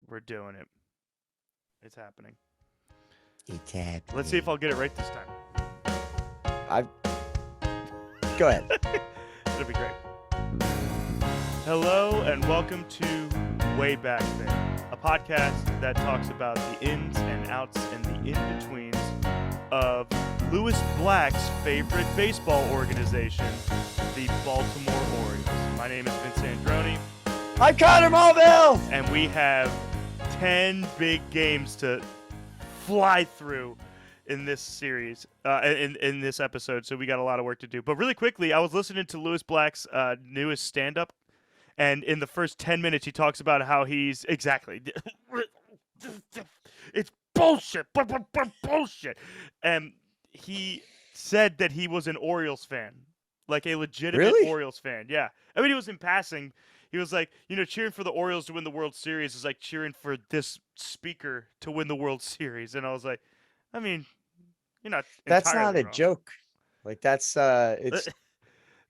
We're doing it. It's happening. It's happening. Let's see if I'll get it right this time. Go ahead. It'll be great. Hello and welcome to Way Back There, a podcast that talks about the ins and outs and the in-betweens of Lewis Black's favorite baseball organization, the Baltimore Orioles. My name is Vince Androni. I'm Connor Mulville! And we have 10 big games to fly through in this series, in this episode, so we got a lot of work to do. But really quickly, I was listening to Lewis Black's newest stand-up, and in the first 10 minutes, he talks about how he's exactly it's bullshit, bullshit, and he said that he was an Orioles fan, like a legitimate Really? Orioles fan. Yeah, I mean, it was in passing. He was like, cheering for the Orioles to win the World Series is like cheering for this speaker to win the World Series, and I was like, I mean, you're not. That's not a wrong. joke. Like it's That's it's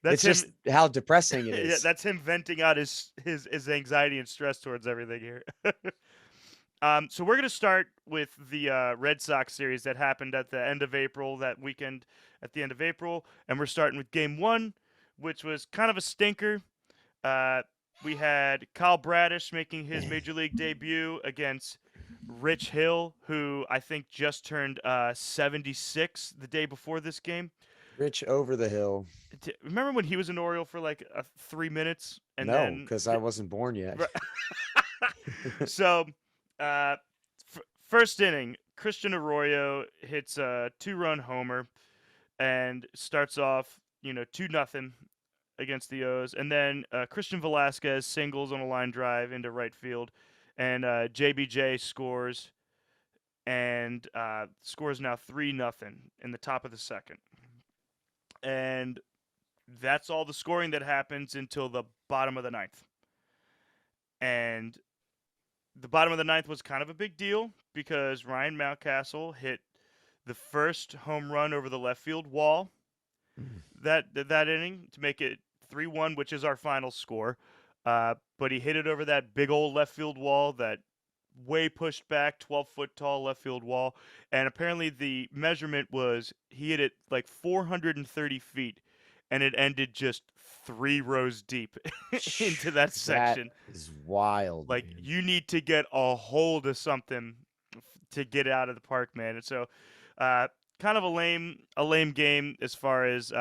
him, just how depressing it is. Yeah, that's him venting out his anxiety and stress towards everything here. So we're gonna start with the Red Sox series that happened at the end of April, that weekend at the end of April, and we're starting with Game 1, which was kind of a stinker. We had Kyle Bradish making his Major League debut against Rich Hill, who I think just turned 76 the day before this game. Rich over the hill. Remember when he was an Oriole for like 3 minutes? And no, because I wasn't born yet. So, first inning, Christian Arroyo hits a 2-run homer and starts off, 2-0 against the O's. And then Christian Velasquez singles on a line drive into right field. And JBJ scores and scores now 3-0 in the top of the second. And that's all the scoring that happens until the bottom of the ninth. And the bottom of the ninth was kind of a big deal because Ryan Mountcastle hit the first home run over the left field wall that inning to make it 3-1, which is our final score. But he hit it over that big old left field wall, that way pushed back, 12-foot tall left field wall. And apparently the measurement was he hit it like 430 feet, and it ended just 3 rows deep into that section. That is wild. Like, man. You need to get a hold of something to get out of the park, man. And so, kind of a lame game as far as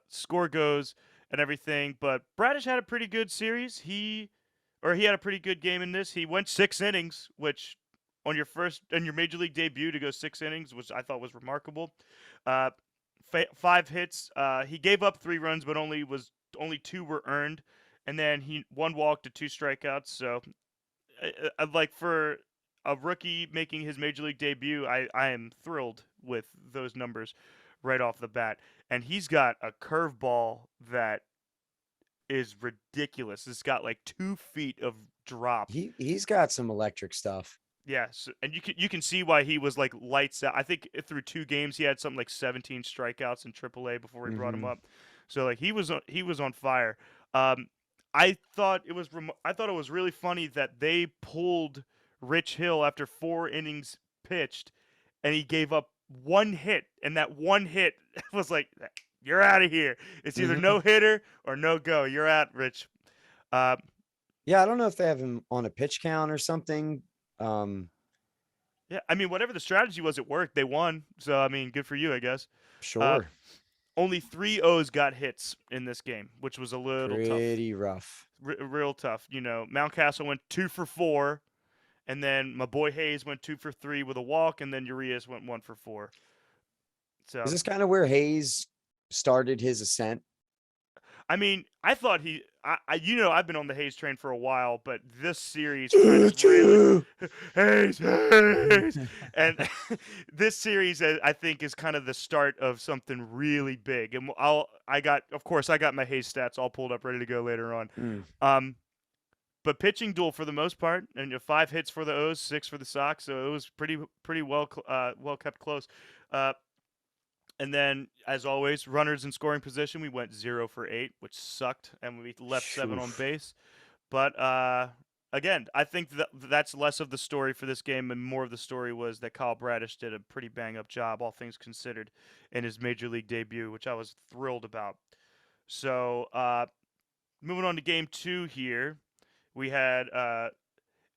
score goes and everything. But Bradish had a pretty good series. He had a pretty good game in this. He went 6 innings, which on your major league debut to go 6 innings, which I thought was remarkable. 5 hits. He gave up 3 runs, but only 2 were earned, and then he 1 walk to 2 strikeouts. So, like, for a rookie making his major league debut, I am thrilled with those numbers right off the bat. And he's got a curveball that is ridiculous. It's got like 2 feet of drop. He's got some electric stuff. Yes, and you can see why he was like lights out. I think through 2 games he had something like 17 strikeouts in AAA before we brought him up. So like he was on fire. I thought it was really funny that they pulled Rich Hill after 4 innings pitched, and he gave up 1 hit, and that 1 hit was like, you're out of here. It's either no hitter or no go. You're out, Rich. Yeah, I don't know if they have him on a pitch count or something. Yeah, I mean, whatever the strategy was, it worked. They won. So, I mean, good for you, I guess. Sure. Only 3 O's got hits in this game, which was a little tough. Pretty rough. Real tough. Mountcastle went 2 for 4, and then my boy Hayes went 2 for 3 with a walk, and then Urias went 1 for 4. So is this kind of where Hayes started his ascent? I mean, I thought I've been on the Hayes train for a while, but this series really, Hayes, and this series I think is kind of the start of something really big. And I got my Hayes stats all pulled up, ready to go later on. But pitching duel for the most part, and 5 hits for the O's, 6 for the Sox, so it was pretty well kept close. And then, as always, runners in scoring position, we went 0 for 8, which sucked, and we left 7 on base. But again, I think that's less of the story for this game, and more of the story was that Kyle Bradish did a pretty bang up job, all things considered, in his major league debut, which I was thrilled about. So, moving on to game 2 here, we had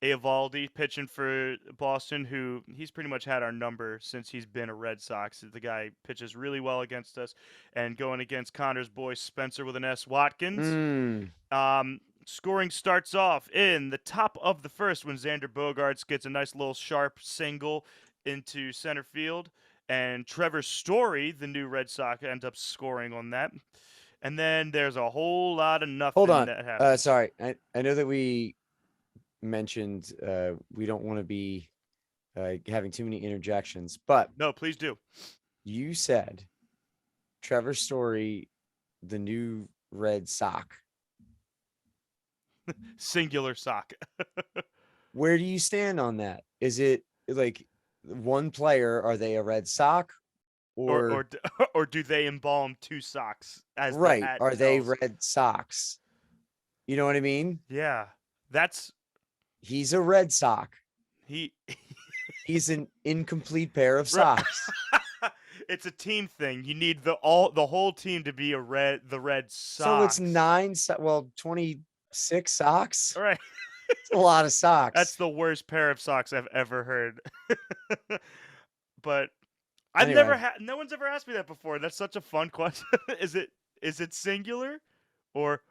Eovaldi pitching for Boston, who he's pretty much had our number since he's been a Red Sox. The guy pitches really well against us, and going against Connor's boy Spencer with an S. Watkins. Mm. Scoring starts off in the top of the first when Xander Bogaerts gets a nice little sharp single into center field, and Trevor Story, the new Red Sox, ends up scoring on that. And then there's a whole lot of nothing Hold on. that happens. Sorry. I know that we mentioned we don't want to be having too many interjections, but No, please do. you said Trevor Story, the new Red Sox. Singular sock. Where do you stand on that? Is it like one player? Are they a Red Sox? Or do they embalm 2 socks as the Right? hat Are they tells? Red Sox? You know what I mean? Yeah, that's He's a Red Sox. he. He's an incomplete pair of socks. It's a team thing. You need the whole team to be the Red Sox. So it's 26 socks. All right. It's a lot of socks. That's the worst pair of socks I've ever heard. But Anyway. no one's ever asked me that before. That's such a fun question. Is it singular or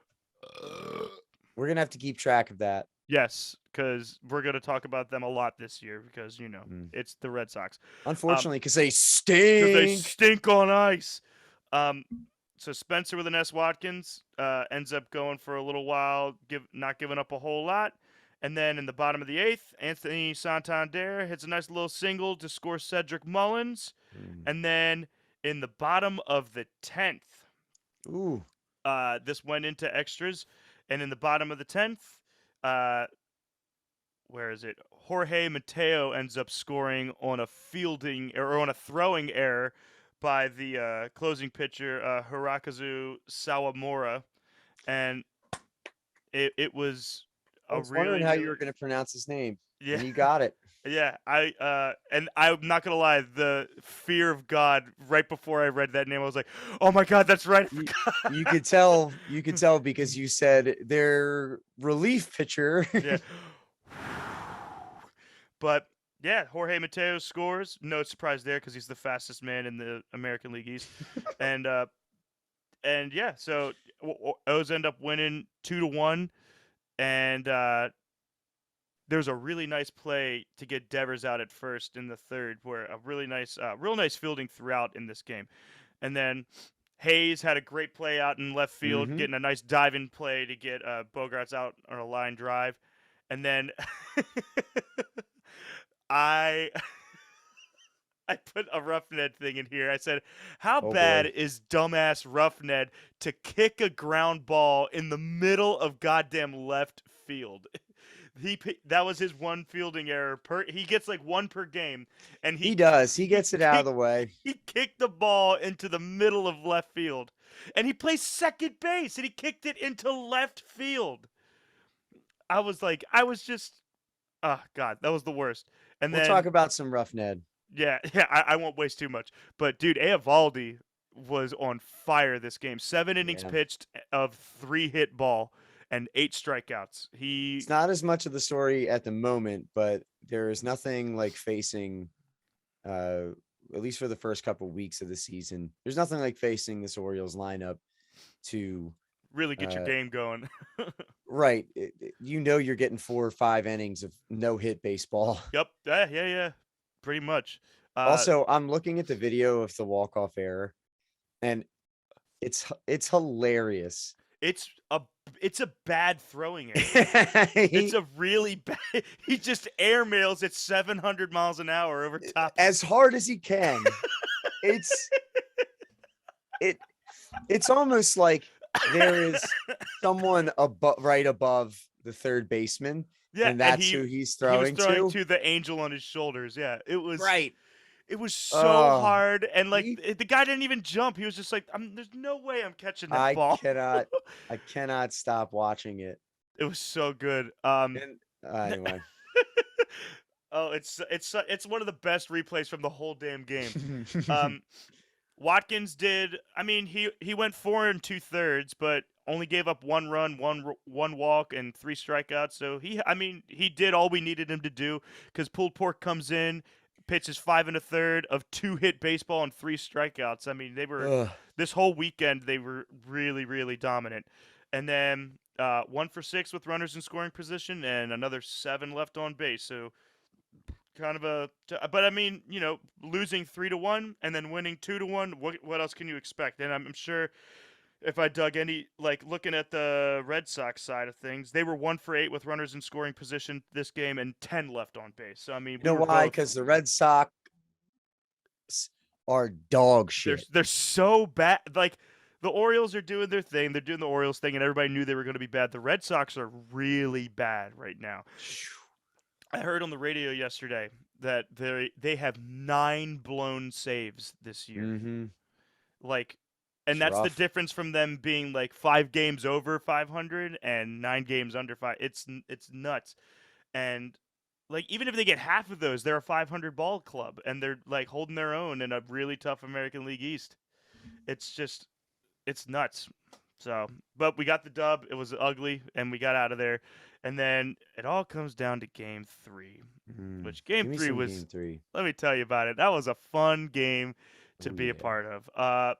We're gonna have to keep track of that. yes, because we're gonna talk about them a lot this year because it's the Red Sox. Unfortunately, because they 'Cause they stink. stink on ice. So Spencer with an S. Watkins ends up going for a little while, not giving up a whole lot. And then in the bottom of the 8th, Anthony Santander hits a nice little single to score Cedric Mullins. And then in the bottom of the 10th, Ooh. this went into extras. And in the bottom of the 10th, where is it? Jorge Mateo ends up scoring on a throwing error by the closing pitcher Hirokazu Sawamura, and it was I a was really wondering how you really- were going to pronounce his name. yeah. And you got it. Yeah, and I'm not gonna lie, the fear of God right before I read that name, I was like, "Oh my God, that's right!" I forgot." You could tell. You could tell because you said their relief pitcher. Yeah. But yeah, Jorge Mateo scores. No surprise there because he's the fastest man in the American League East, and yeah, so O's end up winning 2-1, and there's a really nice play to get Devers out at first in the third, where a really nice, real nice fielding throughout in this game, and then Hayes had a great play out in left field, Mhm. getting a nice diving play to get Bogarts out on a line drive, and then I I put a Rough Ned thing in here. I said, "How Oh, bad boy. is dumbass Rough Ned to kick a ground ball in the middle of goddamn left field?" That was his one fielding error he gets like one per game, and He does. He gets it out of the way. he kicked the ball into the middle of left field, and he plays second base, and he kicked it into left field. I was just, oh God, that was the worst. And We'll then talk about some Rough Ned. yeah, I won't waste too much. But dude, Eovaldi was on fire this game. 7 innings Yeah. pitched of 3 hit ball and 8 strikeouts. It's not as much of the story at the moment, but there is nothing like facing, at least for the first couple weeks of the season, there's nothing like facing this Orioles lineup to really get your game going. right. You're getting 4 or 5 innings of no hit baseball. Yep. Yeah. Pretty much. Also, I'm looking at the video of the walk-off error, and it's hilarious. It's a bad throwing error. It's a really bad. He just airmails at 700 miles an hour over top. As hard as he can. It's almost like there is someone right above the third baseman, Yeah, and that's who he's throwing, he was throwing to. to the angel on his shoulders. Yeah, it was Right. It was so Oh, hard, and like he- the guy didn't even jump. He was just like, "There's no way I'm catching that I ball." cannot stop watching it. It was so good. And Anyway. Oh, it's one of the best replays from the whole damn game. Um, Watkins did. I mean, he went 4 2/3, but only gave up 1 run, one walk, and 3 strikeouts. So I mean, he did all we needed him to do. Because pulled pork comes in, pitches 5 1/3 of 2 hit baseball and 3 strikeouts. I mean, they were Ugh. this whole weekend they were really really dominant. And then 1 for 6 with runners in scoring position and another 7 left on base. So kind of but I mean, losing 3-1 and then winning 2-1. What else can you expect? And I'm sure if I dug any, like looking at the Red Sox side of things, they were 1 for 8 with runners in scoring position this game and 10 left on base. So I mean, You we know were why? both. Because the Red Sox are dog They're shit. they're so bad. Like the Orioles are doing their thing. They're doing the Orioles thing, and everybody knew they were going to be bad. The Red Sox are really bad right now. I heard on the radio yesterday that they have 9 blown saves this year. Mm-hmm. Like, and It's that's the rough. difference from them being like 5 games over 500 and 9 games under 5. It's nuts. And like even if they get half of those, they're a 500 ball club and they're like holding their own in a really tough American League East. It's nuts. So, but we got the dub. It was ugly, and we got out of there. And then it all comes down to Game 3, which Game Give me 3 some was. game 3. Let me tell you about it. That was a fun game to Oh be a yeah. part of.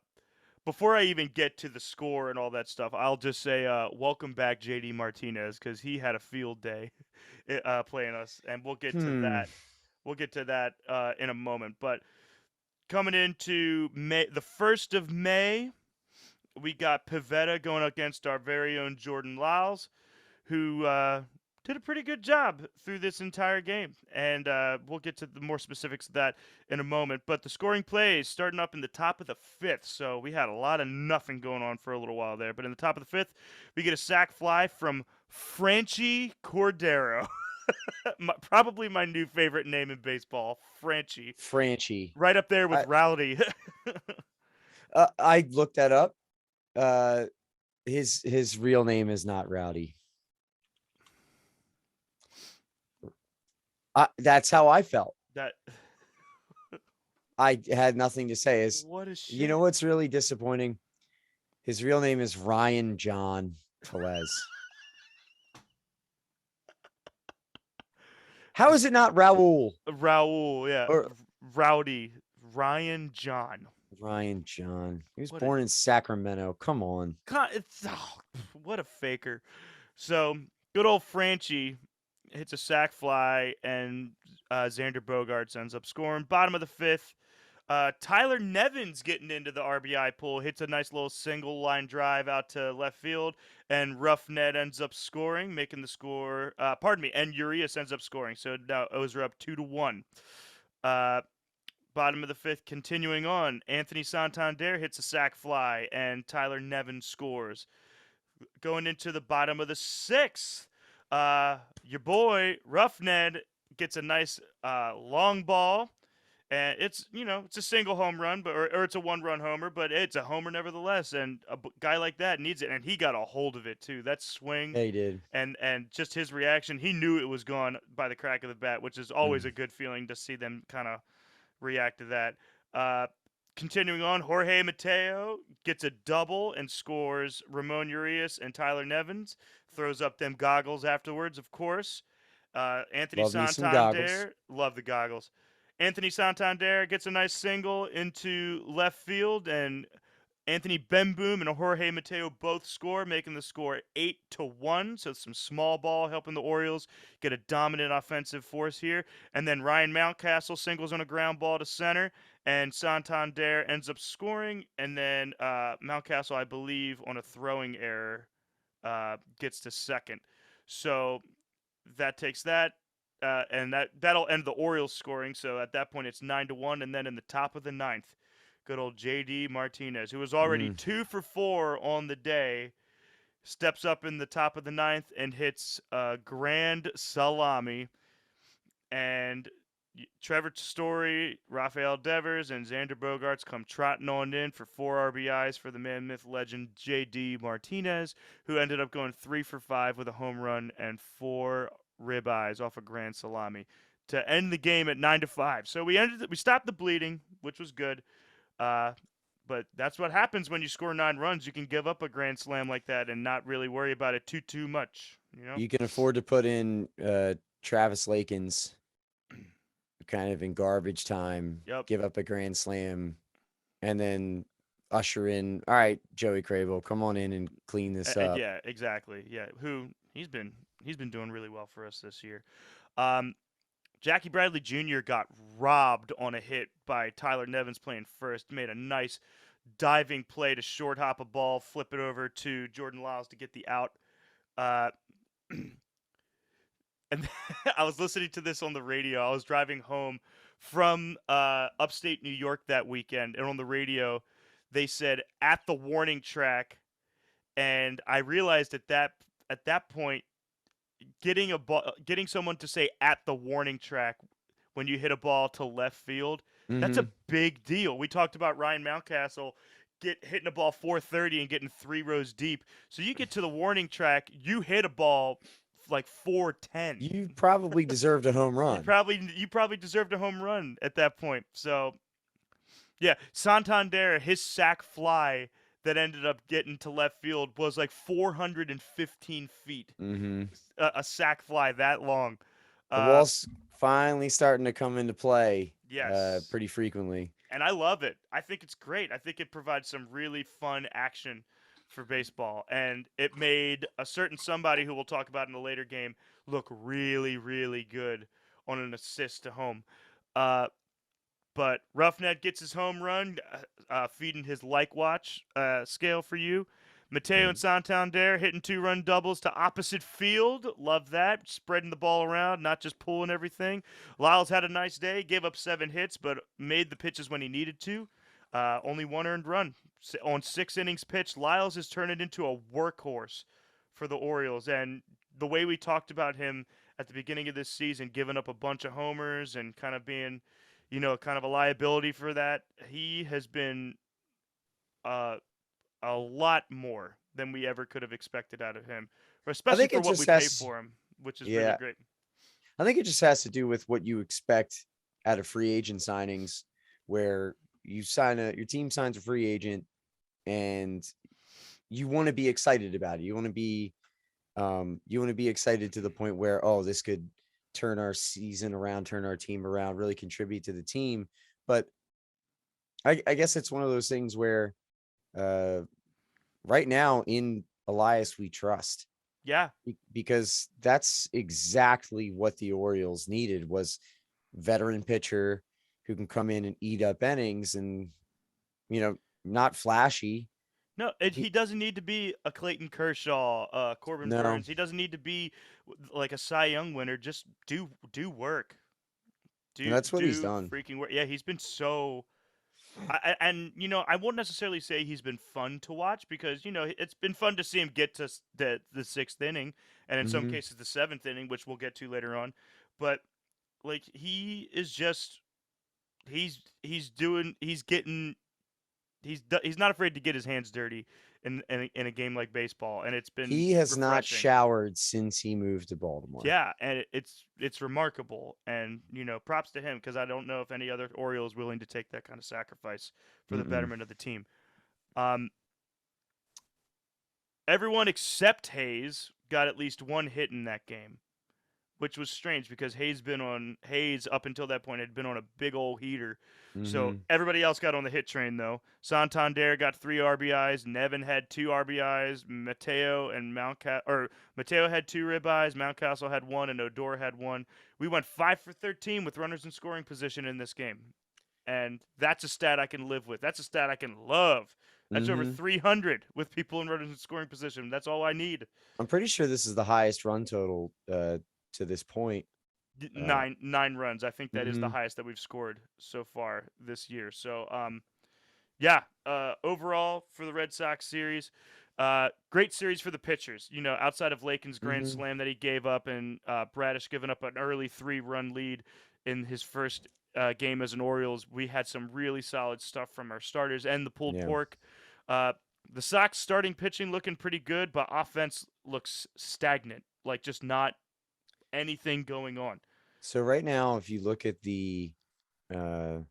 Before I even get to the score and all that stuff, I'll just say welcome back JD Martinez because he had a field day playing us, and we'll get to that. We'll get to that in a moment. But coming into May, the 1st of May, we got Pivetta going against our very own Jordan Lyles, who did a pretty good job through this entire game. And we'll get to the more specifics of that in a moment. But the scoring plays starting up in the top of the 5th. So we had a lot of nothing going on for a little while there. But in the top of the 5th, we get a sac fly from Franchy Cordero. Probably my new favorite name in baseball, Franchy. Franchy. Right up there with Rowdy. I looked that up. His real name is not Rowdy. That's how I felt. That I had nothing to say. what a shit. You know what's really disappointing? His real name is Ryan John Velez. How is it not Raul? Raul, yeah. Or Rowdy. Ryan John. Ryan John. He was What born in Sacramento. Come on. What a faker. So, good old Franchi hits a sac fly, and Xander Bogaerts ends up scoring. Bottom of the 5th, Tyler Nevins getting into the RBI pool, hits a nice little single line drive out to left field, and Roughnet ends up scoring, making the score. And Urias ends up scoring. So now O's are up 2-1. Bottom of the 5th, continuing on, Anthony Santander hits a sac fly, and Tyler Nevins scores. Going into the bottom of the 6th, your boy Roughnet gets a nice long ball, and it's a single home run, or it's a 1-run homer, but it's a homer nevertheless. And a guy like that needs it, and he got a hold of it too. That swing, Yeah, he did. and just his reaction, he knew it was gone by the crack of the bat, which is always a good feeling to see them kind of react to that. Continuing on, Jorge Mateo gets a double and scores. Ramon Urias and Tyler Nevins throws up them goggles afterwards, of course. Anthony Love me some goggles. Santander, love the goggles. Anthony Santander gets a nice single into left field, and Anthony Benboom and Jorge Mateo both score, making the score 8-1. So some small ball helping the Orioles get a dominant offensive force here. And then Ryan Mountcastle singles on a ground ball to center, and Santander ends up scoring. And then Mountcastle, I believe, on a throwing error, gets to second. So that takes that. And that'll end the Orioles scoring. So at that point, it's 9-1. And then in the top of the 9th, good old JD Martinez, who was already 2 for 4 on the day, steps up in the top of the 9th and hits a grand salami. And Trevor Story, Rafael Devers, and Xander Bogaerts come trotting on in for 4 RBIs for the man, myth, legend JD Martinez, who ended up going 3 for 5 with a home run and 4 ribeyes off a grand salami to end the game at 9-5. So we stopped the bleeding, which was good. Uh, but that's what happens when you score 9 runs. You can give up a grand slam like that and not really worry about it too much. You know. You can afford to put in Travis Lakins kind of in garbage time, Yep. give up a grand slam, and then usher in. All right, Joey Crable, come on in and clean this up. Yeah, exactly. Yeah, who he's been doing really well for us this year. Um, Jackie Bradley Jr. got robbed on a hit by Tyler Nevins playing first. Made a nice diving play to short hop a ball, flip it over to Jordan Lyles to get the out. Uh, and I was listening to this on the radio. I was driving home from upstate New York that weekend, and on the radio, they said at the warning track, and I realized at that point, getting someone to say at the warning track when you hit a ball to left field, that's a big deal. We talked about Ryan Mountcastle hitting a ball 430 and getting 3 rows deep. So you get to the warning track, you hit a ball like 410. You probably deserved a home run. You probably deserved a home run at that point. So yeah, Santander, his sac fly that ended up getting to left field was like 415 feet. A sac fly that long. The wall's finally starting to come into play. Yes. Pretty frequently. And I love it. I think it's great. I think it provides some really fun action for baseball. And it made a certain somebody who we'll talk about in a later game look really, really good on an assist to home. But Roughneck gets his home run, feeding his like watch scale for you. Mateo and Santander hitting 2-run doubles to opposite field. Love that. Spreading the ball around, not just pulling everything. Lyles had a nice day, gave up 7 hits, but made the pitches when he needed to. Only 1 earned run. On 6 innings pitched, Lyles has turned it into a workhorse for the Orioles. And the way we talked about him at the beginning of this season, giving up a bunch of homers and kind of being, kind of a liability for that, he has been a lot more than we ever could have expected out of him, especially for what we pay for him, which is really great. I think it just has to do with what you expect out of free agent signings, where you your team signs a free agent and you want to be excited about it. You want to be excited to the point where, oh, this could turn our season around, turn our team around, really contribute to the team. But I guess it's one of those things where right now in Elias we trust. Yeah. Because that's exactly what the Orioles needed, was veteran pitcher who can come in and eat up innings and, not flashy. No, he doesn't need to be a Clayton Kershaw, Corbin Burns. He doesn't need to be like a Cy Young winner. Just do work. That's what he's done. Freaking work. Yeah, he's been so. I won't necessarily say he's been fun to watch, because it's been fun to see him get to the 6th inning, and in some cases the 7th inning, which we'll get to later on. But like, he is just he's not afraid to get his hands dirty in a game like baseball, and it's been he has refreshing. not showered since he moved to Baltimore. Yeah, and it's remarkable, and props to him, because I don't know if any other Oriole is willing to take that kind of sacrifice for the betterment of the team. Everyone except Hayes got at least 1 hit in that game, which was strange, because Hayes up until that point had been on a big old heater. So everybody else got on the hit train, though. Santander got 3 RBIs. Nevin had 2 RBIs. Mateo had 2 ribeyes. Mountcastle had 1, and Odor had 1. We went 5 for 13 with runners in scoring position in this game, and that's a stat I can live with. That's a stat I can love. That's over 300 with people in runners in scoring position. That's all I need. I'm pretty sure this is the highest run total to this point. 9 runs. I think that is the highest that we've scored so far this year. So, overall for the Red Sox series, great series for the pitchers. Outside of Lakin's grand slam that he gave up, and Bradish giving up an early 3-run lead in his first game as an Orioles, we had some really solid stuff from our starters and the pulled pork. The Sox starting pitching looking pretty good, but offense looks stagnant, like just not anything going on. So right now, if you look at the Red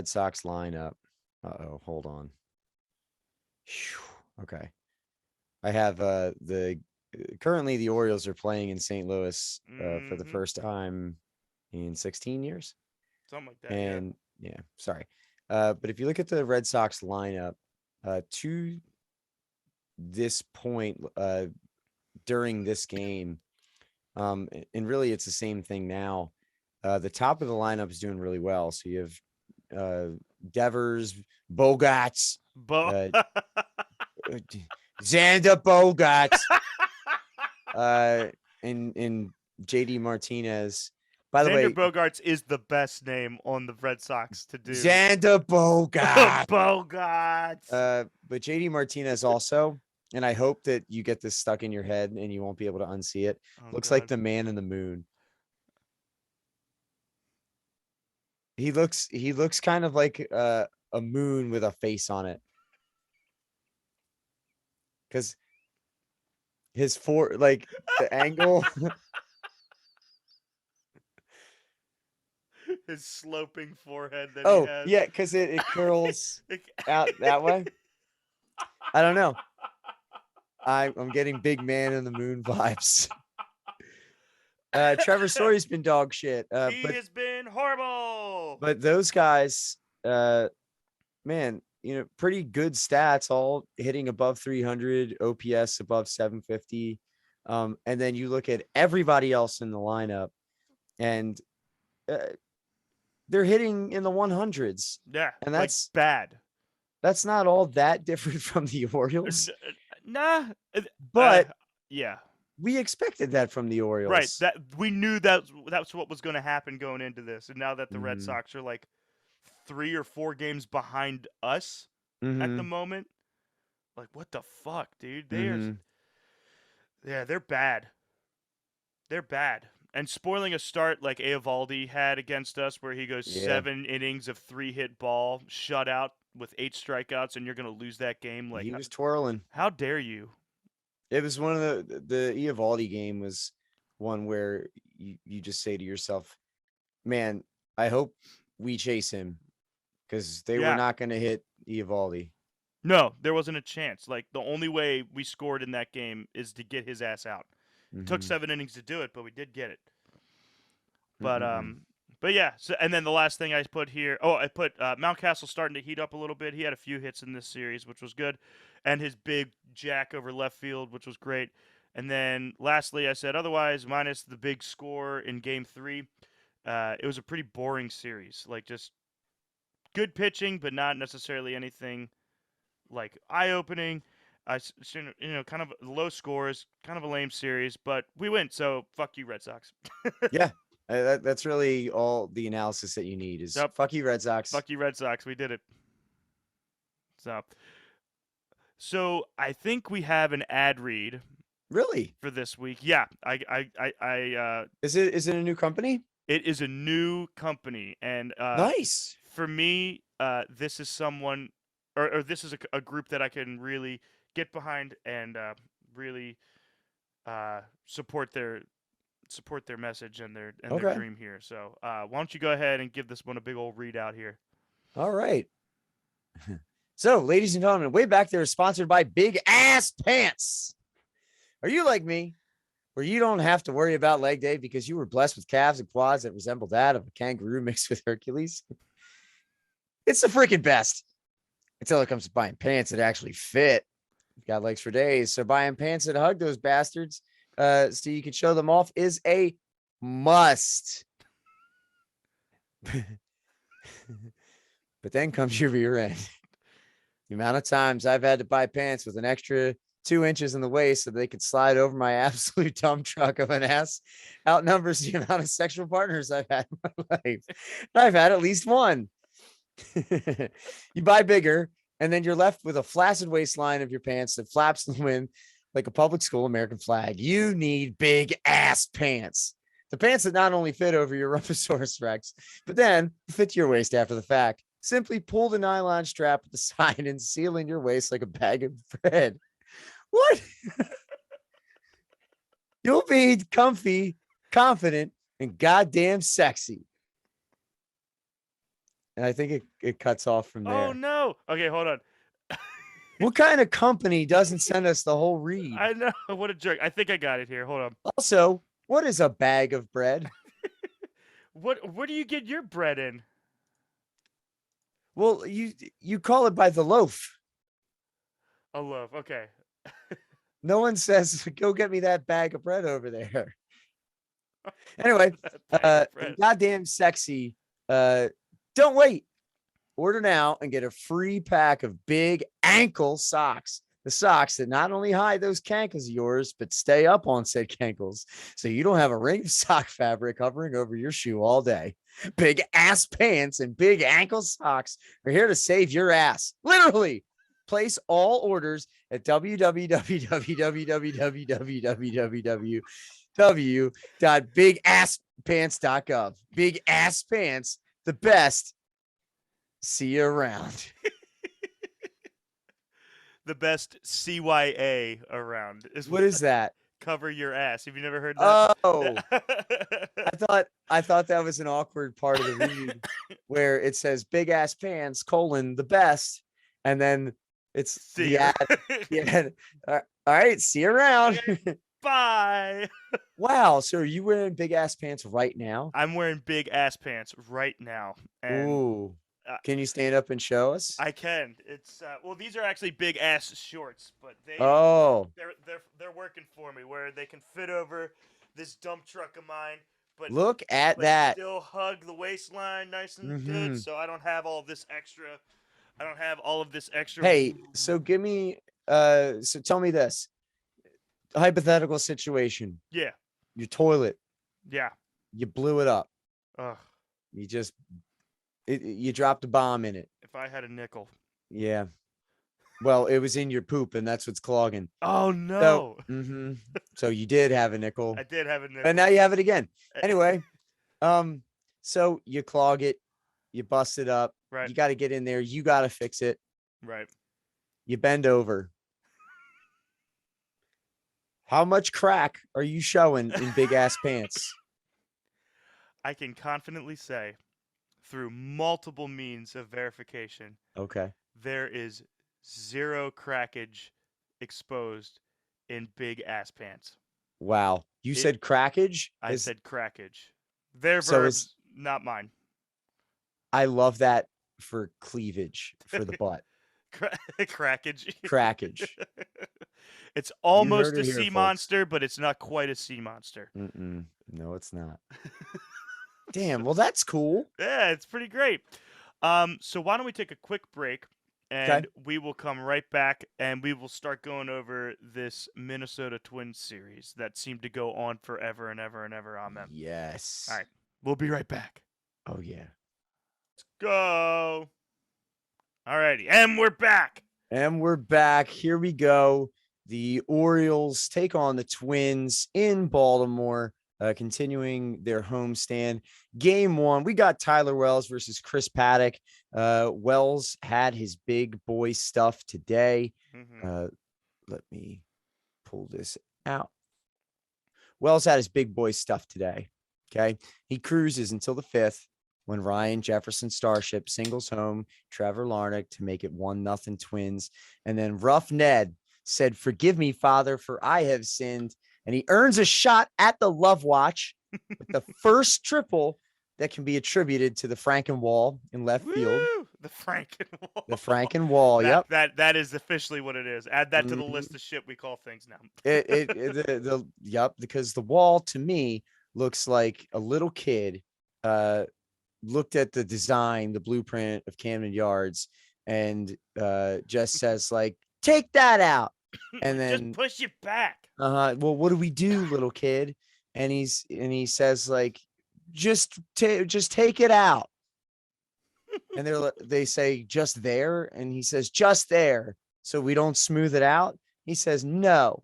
Sox lineup, hold on. Okay. I have the currently the Orioles are playing in St. Louis for the Hmm. first time in 16 years. Something like that. Yeah. And yeah, sorry. But if you look at the Red Sox lineup, to this point, during this game, and really it's the same thing now. The top of the lineup is doing really well. So you have Devers, Bogarts, Bo. uh, Xander Bogarts, and JD Martinez. By the Xander way, Bogarts is the best name on the Red Sox to do. Xander Bogart. Bogarts. But JD Martinez also, and I hope that you get this stuck in your head and you won't be able to unsee it. Oh Looks like God. the man in the moon. He looks kind of like a moon with a face on it. Because like the angle. His sloping forehead that he Oh, has. yeah, because it curls out that way. I don't know. I'm getting big man in the moon vibes. Trevor Story's been dog shit. He has been horrible. But those guys, man, pretty good stats, all hitting above 300, OPS above 750. And then you look at everybody else in the lineup, and they're hitting in the 100s, Yeah, and like bad. that's not all that different from the Orioles. Nah. But yeah. we expected that from the Orioles. Right. That we knew that's what was going to happen going into this, and now that the Red Sox are like 3 or 4 games behind us at the moment, like what the fuck, dude? They're bad. They're bad. And spoiling a start like Eovaldi had against us, where he goes 7 innings of 3-hit ball, shutout with 8 strikeouts, and you're gonna lose that game. Like he was twirling. How dare you? It was one of the Eovaldi game was one where you just say to yourself, man, I hope we chase him, because they were not going to hit Eovaldi. No, there wasn't a chance. Like the only way we scored in that game is to get his ass out. It took 7 innings to do it, but we did get it. But yeah. So and then the last thing I put here, I put Mountcastle starting to heat up a little bit. He had a few hits in this series, which was good, and his big jack over left field, which was great. And then lastly, I said otherwise, minus the big score in Game 3, it was a pretty boring series. Like just good pitching, but not necessarily anything like eye-opening. Kind of low scores, kind of a lame series, but we win. So fuck you, Red Sox. Yeah, that's really all the analysis that you need is fuck you, Red Sox. Fuck you, Red Sox. We did it. So I think we have an ad read. Really? For this week, yeah. I Is it a new company? It is a new company, and nice. For me, this is someone, or this is a group that I can really get behind and really support their message and their dream here. So why don't you go ahead and give this one a big old readout here? All right. So, ladies and gentlemen, way back there is sponsored by Big Ass Pants. Are you like me, where you don't have to worry about leg day because you were blessed with calves and quads that resemble that of a kangaroo mixed with Hercules? It's the freaking best. Until it comes to buying pants that actually fit. You've got legs for days. So buying pants that hug those bastards so you can show them off is a must. But then comes your rear end. The amount of times I've had to buy pants with an extra 2 inches in the waist so they could slide over my absolute dump truck of an ass outnumbers the amount of sexual partners I've had in my life. I've had at least one. You buy bigger, and then you're left with a flaccid waistline of your pants that flaps in the wind like a public school American flag. You need Big Ass Pants. The pants that not only fit over your Ruffosaurus Rex, but then fit your waist after the fact. Simply pull the nylon strap at the side and seal in your waist like a bag of bread. What? You'll be comfy, confident, and goddamn sexy. And I think it cuts off from Oh there. no. Okay, hold on. What kind of company doesn't send us the whole read? I know. What a jerk. I think I got it here. Hold on. Also, what is a bag of bread? Where do you get your bread in? Well, you call it by the loaf. A loaf. Okay. No one says, go get me that bag of bread over there. Anyway, That bag of bread. goddamn sexy. Don't wait. Order now and get a free pack of big ankle socks. The socks that not only hide those cankles of yours, but stay up on said cankles so you don't have a ring of sock fabric hovering over your shoe all day. Big ass pants and big ankle socks are here to save your ass. Literally. Place all orders at www.bigasspants.gov. Big ass pants, the best. See you around. The best CYA around is What is that? cover your ass. Have you never heard that? Oh, I thought that was an awkward part of the read where it says big ass pants, the best. And then it's See the ya. ad. Yeah. All right. See you around. Okay. Bye. Wow. So are you wearing big ass pants right now? I'm wearing big ass pants right now, and Ooh. uh, Can you stand up and show us? I can. It's well, these are actually big ass shorts, but Oh, they're working for me where they can fit over this dump truck of mine, but look at that. still hug the waistline nice and Mhm. good, so I don't have all of this extra. I don't have all of this extra. Hey, so give me so tell me this. Hypothetical situation. Yeah, Your toilet, yeah. you blew it up. Ugh. You just you dropped a bomb in it. If I had a nickel. Yeah. Well, it was in your poop and that's what's clogging. Oh no! So you did have a nickel. I did have a nickel. And now you have it again. Anyway, so you clog it, you bust it up. Right. You got to get in there, you got to fix it. Right. You bend over. How much crack are you showing in big ass pants? I can confidently say, through multiple means of verification, Okay. there is zero crackage exposed in big ass pants. Wow. You It- said crackage? I said crackage. Their So verbs, not mine. I love that for cleavage for the butt. Crackage. Crackage. It's almost heard it a here, sea folks. monster, but it's not quite a sea monster. No, it's not. Damn. Well, that's cool. Yeah, it's pretty great. So why don't we take a quick break and we will come right back and we will start going over this Minnesota Twins series that seemed to go on forever and ever and ever. Amen. Yes. All right. We'll be right back. Oh, yeah. Let's go. Alrighty. And we're back. And we're back. Here we go. The Orioles take on the Twins in Baltimore, continuing their homestand. Game one, we got Tyler Wells versus Chris Paddock. Wells had his big boy stuff today. Let me pull this out. Wells had his big boy stuff today. Okay. He cruises until the fifth when Ryan Jefferson Starship singles home Trevor Larnach to make it 1-0 Twins. And then Rough Ned said, "Forgive me, Father, for I have sinned." And he earns a shot at the Love Watch with the first triple that can be attributed to the Frankenwall in left field. Woo! The Frankenwall. The Frankenwall. Yep. That is officially what it is. Add that to the list of shit we call things now. Yep, because the wall to me looks like a little kid looked at the design, the blueprint of Camden Yards, and just says like, "Take that out," and then just push it back. Well, what do we do, little kid? And he says like, just take it out. And they say, "Just there," and he says, "Just there," so we don't smooth it out. He says, "No."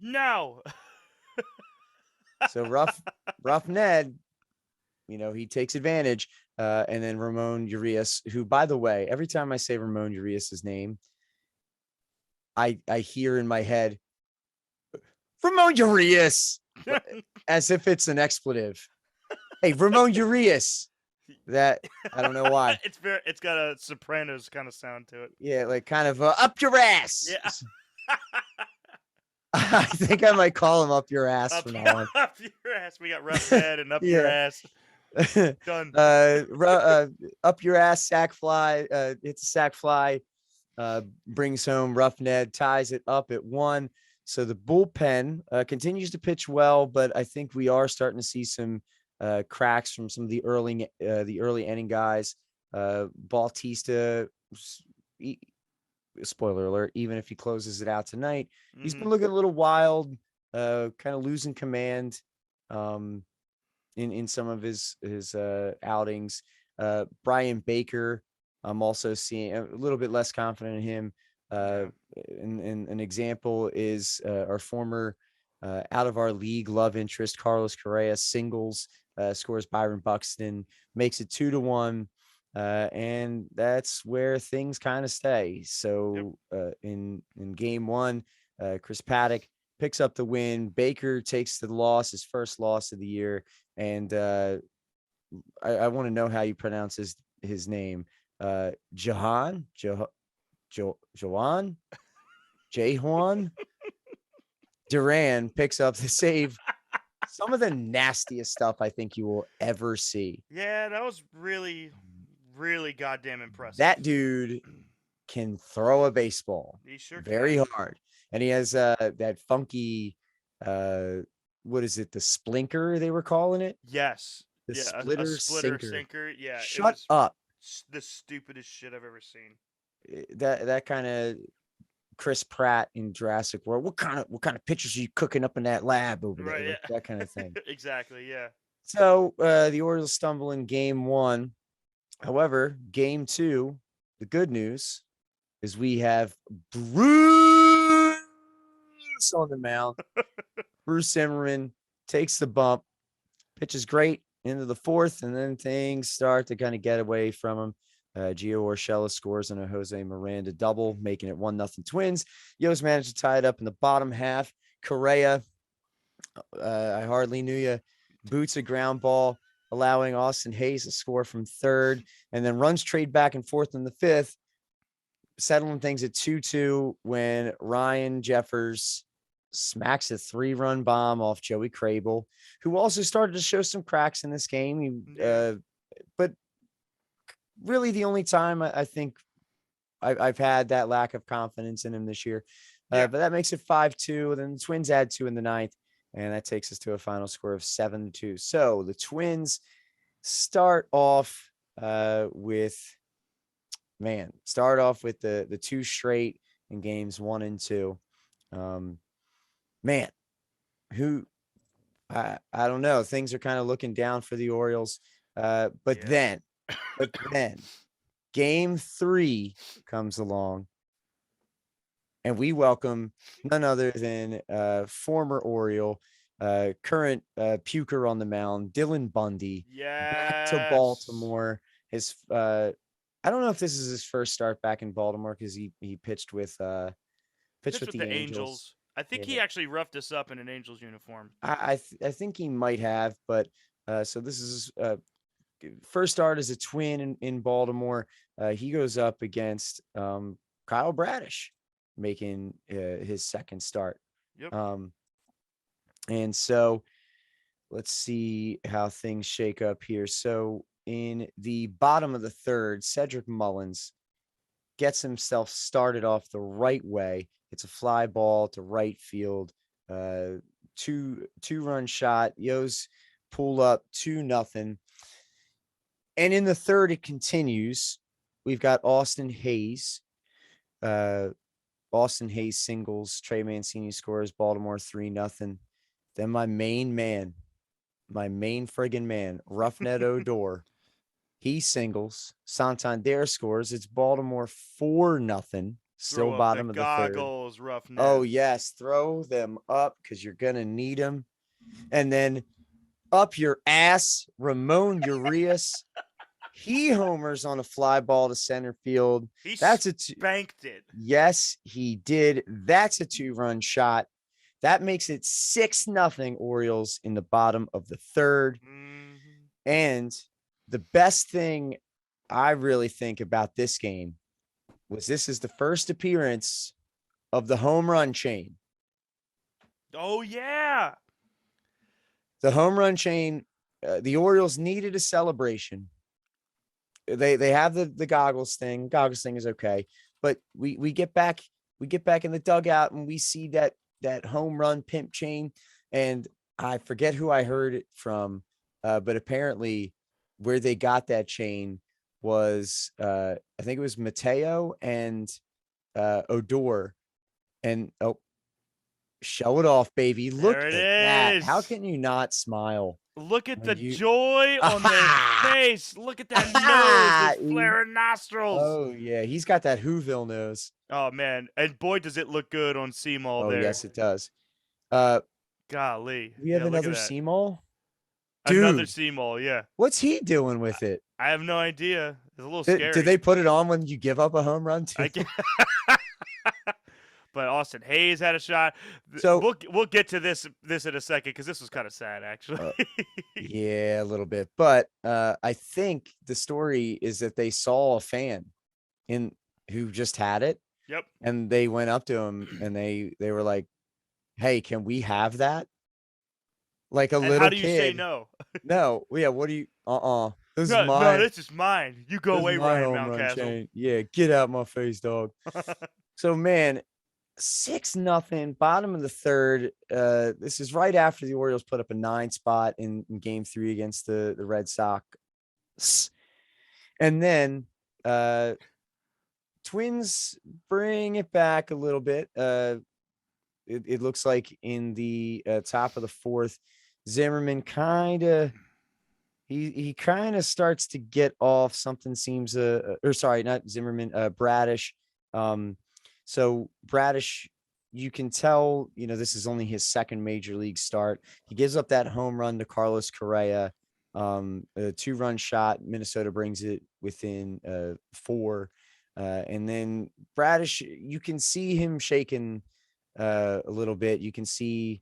So rough Ned, he takes advantage. And then Ramon Urias, who, by the way, every time I say Ramon Urias's name, I hear in my head, Ramon Urias. as if it's an expletive. Hey, Ramon Urias. That I don't know why. It's got a Sopranos kind of sound to it. Yeah, like kind of up your ass. Yeah. I think I might call him up your ass from now on. Up your ass. We got Rough Head and Up Your Yeah. Ass. Done. Up your ass, sack fly. It's a sack fly. Brings home Rough Ned, ties it up at 1. So the bullpen continues to pitch well, but I think we are starting to see some cracks from some of the early inning guys. Bautista, spoiler alert, even if he closes it out tonight, he's been looking a little wild, kind of losing command in some of his outings. Brian Baker, I'm also seeing a little bit less confident in him. And an example is our former out of our league love interest, Carlos Correa, singles, scores Byron Buxton, makes it 2-1. And that's where things kind of stay. So in game 1, Chris Paddock picks up the win. Baker takes the loss, his first loss of the year. And I want to know how you pronounce his name. Jahan Duran picks up the save. Some of the nastiest stuff I think you will ever see. Yeah, that was really, really goddamn impressive. That dude can throw a baseball. He sure very can. hard. And he has that funky what is it, the splinker they were calling it? Yes. The yeah, splitter, a splitter sinker. sinker. Yeah. Shut up. The stupidest shit I've ever seen. That kind of Chris Pratt in Jurassic World. What kind of pictures are you cooking up in that lab over there? Right, Like, that kind of thing. Exactly. Yeah. So the Orioles stumble in game 1. However, game 2, the good news is we have Bruce on the mound. Bruce Zimmerman takes the bump, pitches great into the 4th, and then things start to kind of get away from him. Gio Urshela scores on a Jose Miranda double, making it 1-0 Twins. Yo's managed to tie it up in the bottom half. Correa, I hardly knew you, boots a ground ball, allowing Austin Hayes to score from 3rd, and then runs trade back and forth in the 5th, settling things at 2-2 when Ryan Jeffers smacks a 3-run bomb off Joey Crable, who also started to show some cracks in this game. But really the only time I think I've had that lack of confidence in him this year. But that makes it 5-2. Then the Twins add 2 in the 9th, and that takes us to a final score of 7-2. So the Twins start off with the 2 straight in games 1 and 2. I don't know. Things are kind of looking down for the Orioles. But then game 3 comes along, and we welcome none other than former Oriole, current puker on the mound, Dylan Bundy, back to Baltimore. His I don't know if this is his first start back in Baltimore, because he pitched with the Angels. I think he actually roughed us up in an Angels uniform. I think he might have, but so this is first start as a Twin in Baltimore. He goes up against Kyle Bradish, making his second start. Yep. And so let's see how things shake up here. So in the bottom of the 3rd, Cedric Mullins gets himself started off the right way. It's a fly ball to right field. 2-run shot. Yo's pull up 2-0. And in the 3rd, it continues. We've got Austin Hayes. Austin Hayes singles. Trey Mancini scores. Baltimore 3-0. Then my main friggin' man, Roughneck Odor. He singles. Santander scores. It's Baltimore 4-0. Still bottom of the 3rd. Goggles, Roughneck. Oh, yes. Throw them up because you're going to need them. And then up your ass, Ramon Urias. He homers on a fly ball to center field. That's spanked it. Yes, he did. That's a 2-run shot. That makes it 6-0 Orioles in the bottom of the third. Mhm. And the best thing I really think about this game was this is the first appearance of the home run chain. Oh yeah. The home run chain, the Orioles needed a celebration. They have the goggles thing. Goggles thing is okay, but we get back in the dugout and we see that home run pimp chain, and I forget who I heard it from, but apparently where they got that chain was I think it was Mateo and Odor, and oh, show it off, baby! Look There it at that. How is. can you not smile Look at when the you? joy on their Aha! face. Look at that nose, those He- flaring nostrils. Oh yeah, he's got that Whoville nose. Oh man, and boy does it look good on Seamall Oh there. yes, it does. Uh, Golly. we have Yeah, look at another that. Seamall, Another dude. Seamall, yeah. What's he doing with it? I have no idea. It's a little Did scary. they put it on when you give up a home run I to can them? But Austin Hayes had a shot. So We'll get to this in a second because this was kind of sad actually. uh, yeah, a little bit, but I think the story is that they saw a fan in who just had it, Yep. and they went up to him and they were like, "Hey, can we have that?" Like a And how little do you say kid. no? No, yeah. What do you? This is No, mine. this is mine. You go This is away, my Ryan home run Mountcastle. chain. Yeah, get out my face, dog. So man, 6-0, bottom of the third. This is right after the Orioles put up a 9 spot in game 3 against the Red Sox. And then Twins bring it back a little bit. It looks like in the top of the fourth, Zimmerman kind of he kind of starts to get off. Something seems or sorry, not Zimmerman, Bradish. Um, so Bradish, you can tell, this is only his second major league start. He gives up that home run to Carlos Correa, a 2-run shot. Minnesota brings it within 4. And then Bradish, you can see him shaking a little bit. You can see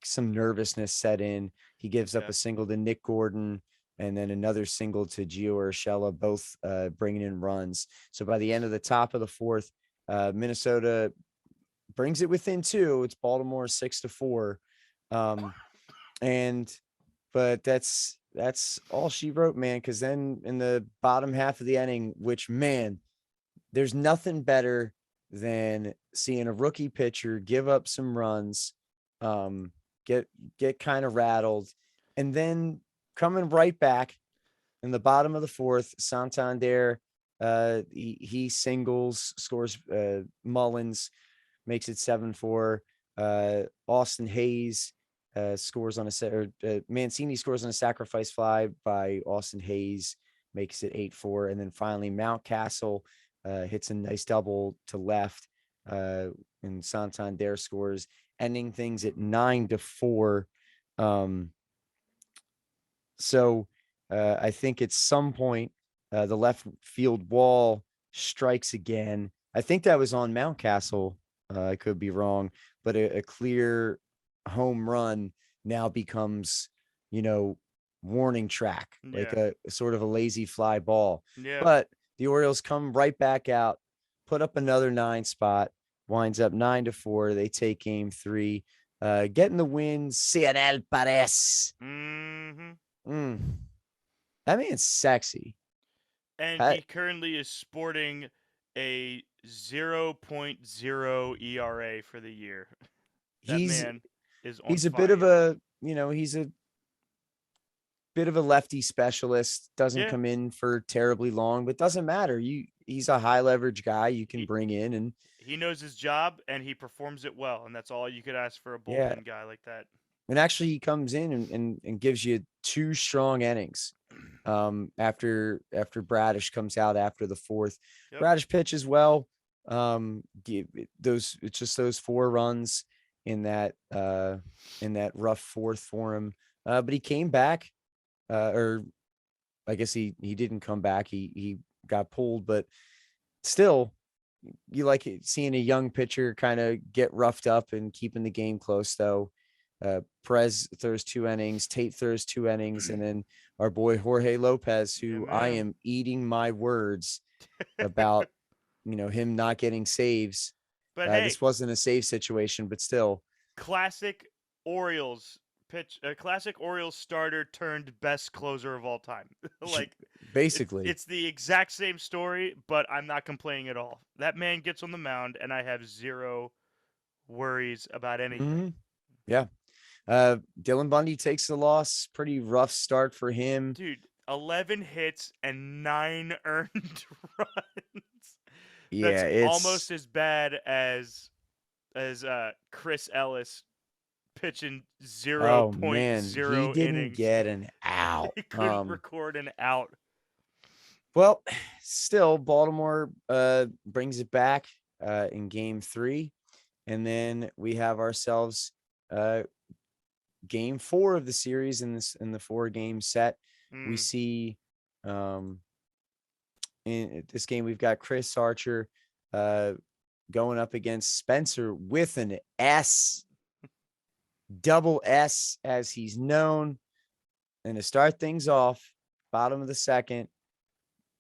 some nervousness set in. He gives up Yeah. a single to Nick Gordon and then another single to Gio Urshela, both bringing in runs. So by the end of the top of the fourth, Minnesota brings it within 2. It's Baltimore 6-4. And but that's all she wrote, man. Because then in the bottom half of the inning, which man, there's nothing better than seeing a rookie pitcher give up some runs, um, get kind of rattled, and then coming right back in the bottom of the fourth, Santander, he singles, scores, Mullins makes it 7-4. Austin Hayes scores on Mancini scores on a sacrifice fly by Austin Hayes, makes it 8-4. And then finally Mountcastle hits a nice double to left, and Santander scores, ending things at 9-4. Um, so I think at some point the left field wall strikes again. I think that was on Mountcastle. I could be wrong, but a clear home run now becomes, warning track, like Yeah. a sort of a lazy fly ball. Yeah. But the Orioles come right back out, put up another 9 spot, winds up 9-4. They take game 3, getting the win. Cionel Perez. Mhm. That man's sexy. And I, he currently is sporting a 0.0 ERA for the year. That he's man is on he's a bit of fire. he's a bit of a lefty specialist. Doesn't Yeah. come in for terribly long, but doesn't matter. He's a high leverage guy you can He bring in, and he knows his job and he performs it well, and that's all you could ask for a yeah, bullpen guy like that. and actually he comes in and gives you 2 strong innings. After Bradish comes out after the fourth, Yep. Bradish pitches well. It's just those 4 runs in that rough fourth for him. But he came back, or I guess he didn't come back. He got pulled, but still, you like seeing a young pitcher kind of get roughed up and keeping the game close, though. Perez throws 2 innings, Tate throws 2 innings, and then our boy Jorge Lopez, Yeah, who I man. am eating my words about, him not getting saves. But hey, This wasn't a save situation, but still, classic Orioles classic Orioles starter turned best closer of all time. Like basically. it's the exact same story, but I'm not complaining at all. That man gets on the mound and I have zero worries about anything. Mhm. Yeah. Dylan Bundy takes the loss. Pretty rough start for him. Dude, 11 hits and 9 earned runs. Yeah, That's it's almost as bad as Chris Ellis pitching oh man, he 0.0 didn't innings. get an out. He couldn't record an out. Well, still Baltimore brings it back in game 3, and then we have ourselves uh game 4 of the series in the 4-game set. We Mm. see um in this game we've got Chris Archer uh going up against Spencer with an S, double S as he's known. And to start things off, bottom of the second,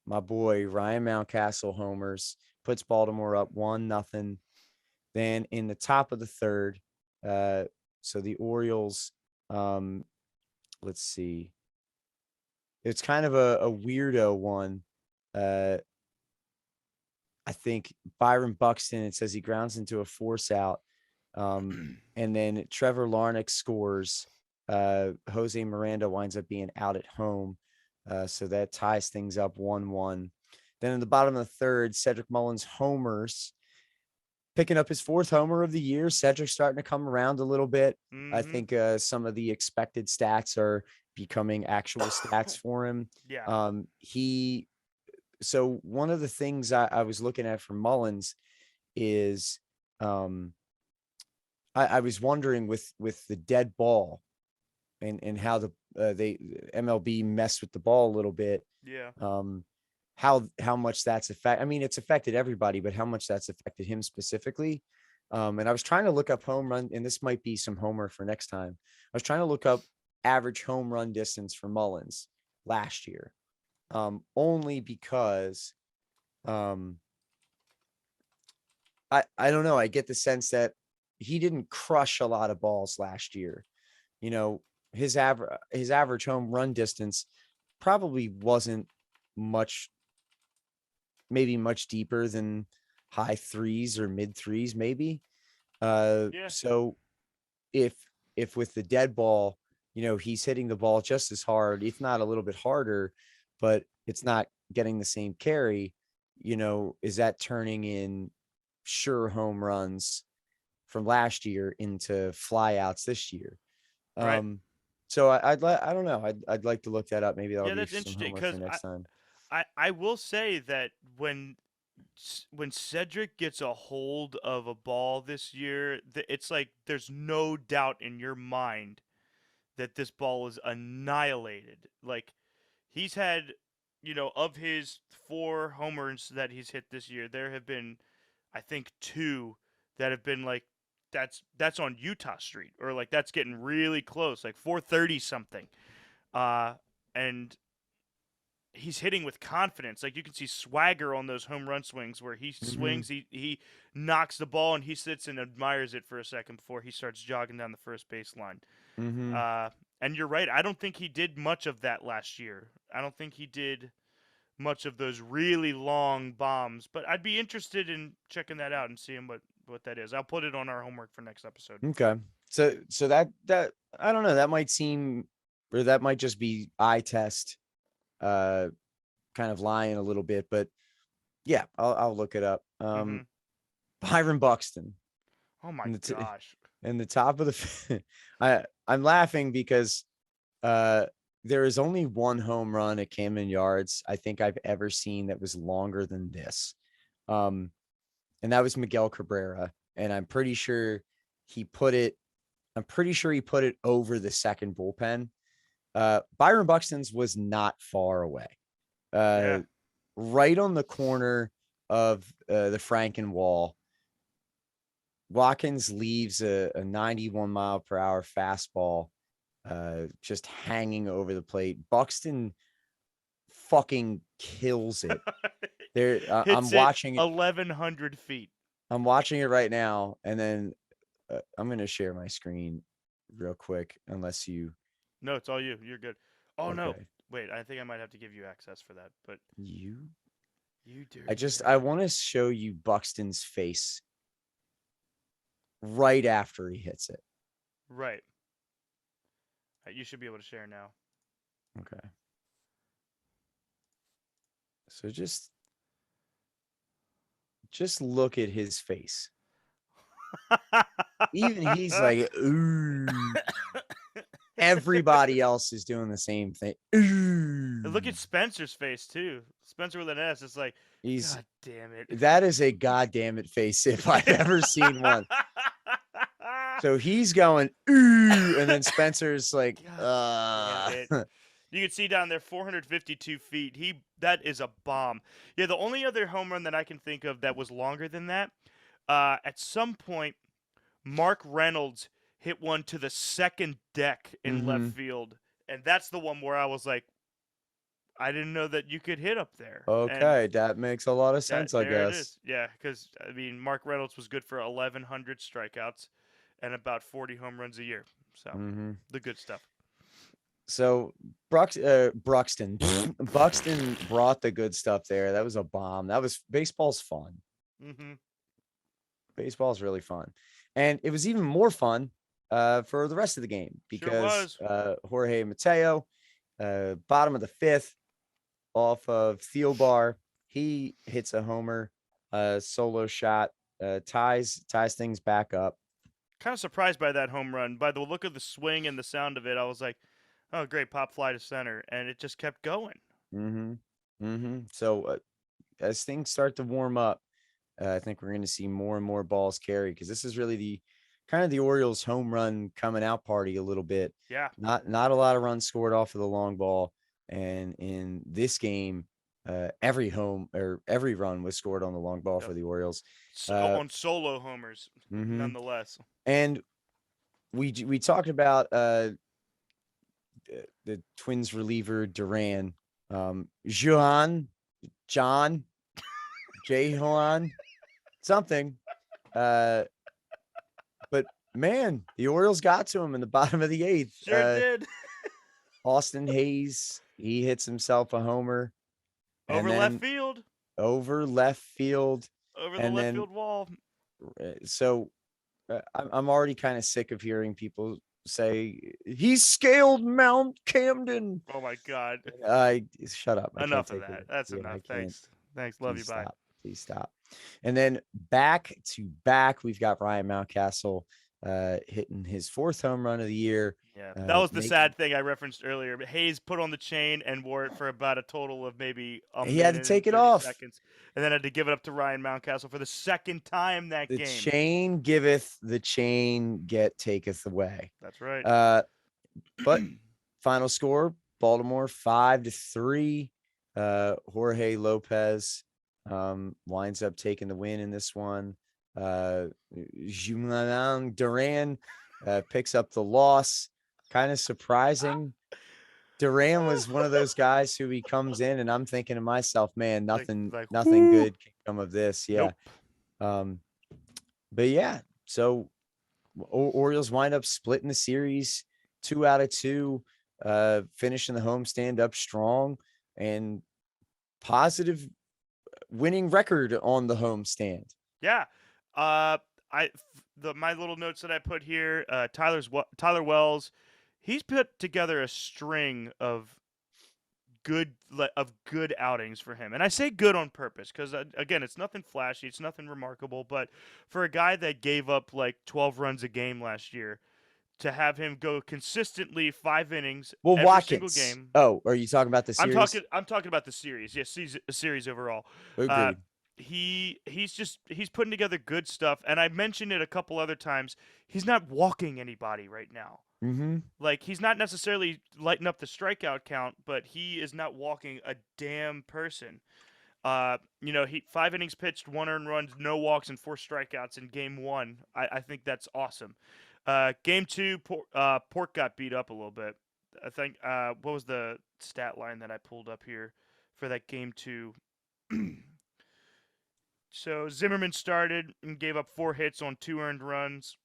my boy Ryan Mountcastle homers, puts Baltimore up 1-0. Then in the top of the third, so the Orioles, um, let's see, it's kind of a weirdo one. Uh, I think Byron Buxton, it says he grounds into a force out. And then Trevor Larnach scores. Jose Miranda winds up being out at home. So that ties things up 1-1. Then in the bottom of the third, Cedric Mullins homers, picking up his 4th homer of the year. Cedric's starting to come around a little bit. I Mm-hmm. think some of the expected stats are becoming actual stats for him. Yeah. So one of the things I was looking at for Mullins is I was wondering with the dead ball and how they MLB messed with the ball a little bit. Yeah. How much that's I mean, it's affected everybody, but how much that's affected him specifically. And I was trying to look up home run, and this might be some homer for next time. I was trying to look up average home run distance for Mullins last year, only because I don't know. I get the sense that he didn't crush a lot of balls last year. You know, his average home run distance probably wasn't much, maybe much deeper than high threes or mid threes, maybe. Yeah. So if with the dead ball, he's hitting the ball just as hard, if not a little bit harder, but it's not getting the same carry, is that turning in sure home runs from last year into flyouts this year? Right. So I don't know. I'd like to look that up. Maybe that'll Yeah, be that's some interesting homework for because next time. I will say that when Cedric gets a hold of a ball this year, it's like there's no doubt in your mind that this ball is annihilated. Like he's had, of his 4 homers that he's hit this year, there have been, I think, 2 that have been like that's on Utah Street or like that's getting really close, like 430 something. Uh, and he's hitting with confidence. Like you can see swagger on those home run swings where he Mm-hmm. swings, he knocks the ball and he sits and admires it for a second before he starts jogging down the first baseline. Mm-hmm. Uh, and you're right. I don't think he did much of that last year. I don't think he did much of those really long bombs, but I'd be interested in checking that out and seeing what that is. I'll put it on our homework for next episode. Okay. So that I don't know. That might seem, or that might just be eye test, uh, kind of lying a little bit, but yeah, I'll look it up. Mm-hmm. Byron Buxton Oh my in gosh. in the top of the. I'm laughing because uh there is only one home run at Camden Yards I think I've ever seen that was longer than this. Um, and that was Miguel Cabrera, and he put it. I'm pretty sure he put it over the second bullpen. Byron Buxton's was not far away. Uh, Yeah. right on the corner of the Frankenwall. Watkins leaves a 91-mile-per-hour fastball just hanging over the plate. Buxton fucking kills it. There, I'm Hits it watching it. 1,100 feet. I'm watching it right now, and then I'm gonna share my screen real quick, unless you. No, it's all you. You're good. Oh no, Okay. wait. I think I might have to give you access for that. But You. you I dirty I dog. want to show you Buxton's face right after he hits it. Right. You should be able to share now. Okay. So just look at his face. Even he's like, ooh. Everybody else is doing the same thing. Ooh. Look at Spencer's face too. Spencer with an S. It's like, He's God damn it. that is a goddamn it face if I've ever seen one. So he's going, ooh, and then Spencer's like, God damn it. You can see down there 452 feet. That is a bomb. Yeah, the only other home run that I can think of that was longer than that, at some point, Mark Reynolds hit one to the second deck in left field. And that's the one where I was like, I didn't know that you could hit up there. And okay, that makes a lot of sense, I there it guess. is. Yeah, because, I mean, Mark Reynolds was good for 1,100 strikeouts and about 40 home runs a year. So, the good stuff. So Buxton brought the good stuff there. That was a bomb. Baseball's fun. Baseball's really fun. And it was even more fun for the rest of the game because Jorge Mateo, bottom of the fifth, off of Thielbar, he hits a homer, solo shot, ties things back up. Kind of surprised by that home run. By the look of the swing and the sound of it, I was like, oh, great, pop fly to center. And it just kept going. So as things start to warm up, I think we're going to see more and more balls carry, because this is really the Orioles home run coming out party a little bit. Yeah. Not a lot of runs scored off of the long ball. And in this game, every run was scored on the long ball for the Orioles. On solo homers, nonetheless. And we talked about the Twins reliever Duran, John, Jahan, something. But man, the Orioles got to him in the bottom of the eighth. Sure did. Austin Hayes, he hits himself a homer. Over left field. Over left field. Over the left field wall. So I'm already kind of sick of hearing people say he's scaled Mount Camden. Oh my God. Shut up. Enough of that. That's enough. Thanks. Love you. Bye. Please stop. And then back to back, we've got Ryan Mountcastle hitting his fourth home run of the year. Yeah, that was the sad thing I referenced earlier. But Hayes put on the chain and wore it for about a total of maybe he had to take it off seconds, and then had to give it up to Ryan Mountcastle for the second time that game. The chain giveth, the chain taketh away. That's right. But final score: Baltimore 5-3. Jorge Lopez winds up taking the win in this one. Julian Duran picks up the loss. Kind of surprising. Duran was one of those guys who he comes in, and I'm thinking to myself, man, nothing good can come of this. Yeah. Nope. But yeah, so Orioles wind up splitting the series 2 out of 2, finishing the homestand up strong, and positive winning record on the homestand. Yeah. My little notes that I put here, Tyler Wells, he's put together a string of good outings for him. And I say good on purpose because, again, it's nothing flashy, it's nothing remarkable, but for a guy that gave up like 12 runs a game last year, to have him go consistently 5 innings every Watkins. single game. Oh, are you talking about the series? I'm talking about the series. Yes, series overall. Agreed. He's putting together good stuff, and I mentioned it a couple other times. He's not walking anybody right now. Like, he's not necessarily lighting up the strikeout count, but he is not walking a damn person. He 5 innings pitched, 1 earned run, no walks, and 4 strikeouts in game one. I think that's awesome. Game two, Pork got beat up a little bit. I think. What was the stat line that I pulled up here for that game two? So Zimmerman started and gave up 4 hits on 2 earned runs.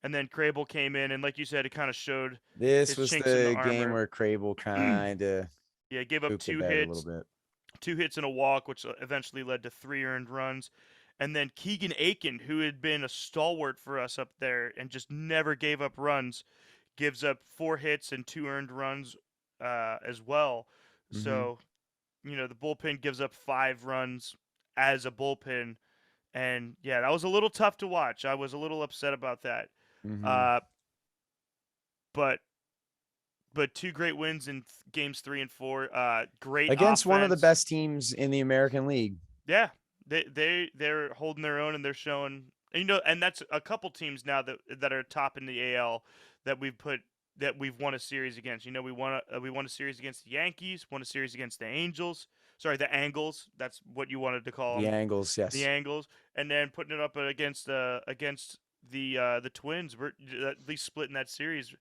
And then Crable came in, and like you said, it kind of showed This his was chinks in the the game armor. where Crable kind of Yeah, gave up pooped the two bed a little hits, bit. 2 hits and a walk, which eventually led to 3 earned runs. And then Keegan Aiken, who had been a stalwart for us up there and just never gave up runs, gives up 4 hits and 2 earned runs as well. Hmm. So, the bullpen gives up 5 runs as a bullpen. And yeah, that was a little tough to watch. I was a little upset about that. Hmm. Uh, but but 2 great wins in games 3 and 4. Great Against one of the offense. best teams in the American League. Yeah, they're holding their own and they're showing. And that's a couple teams now that are top in the AL that we've won a series against. We won a series against the Yankees, won a series against the Angels. Sorry, the Angles. That's what you wanted to call The them, Angles, the yes. Angles, and then putting it up against the Twins. We're at least splitting that series.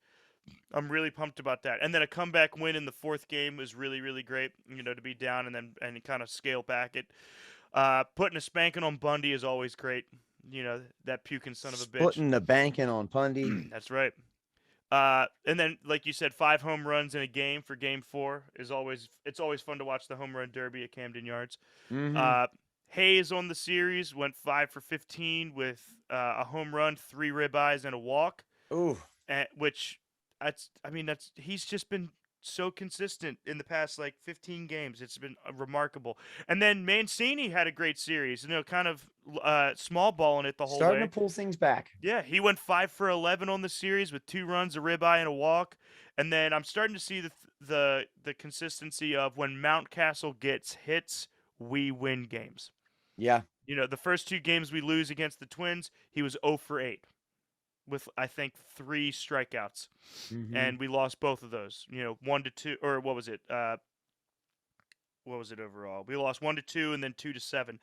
I'm really pumped about that. And then a comeback win in the fourth game was really, really great. To be down and kind of scale back it. Putting a spanking on Bundy is always great. That puking son of a bitch. Splitting the banking on Pundy. That's right. And then, like you said, 5 home runs in a game for Game 4 is always fun to watch the home run derby at Camden Yards. Hmm. Uh, Hayes on the series went 5 for 15 with a home run, 3 ribeyes, and a walk. Ooh, Which that's he's just been so consistent in the past like 15 games. It's been remarkable. And then Mancini had a great series. Kind of small balling it the whole starting to way. pull things back. Yeah, he went 5 for 11 on the series with 2 runs, a ribeye, and a walk. And then I'm starting to see the consistency of when Mountcastle gets hits, we win games. Yeah. The first 2 games we lose against the Twins, he was 0 for 8 with I think 3 strikeouts, Hmm. and we lost both of those. 1-2, or what was it? What was it overall? We lost 1-2 and then 2-7,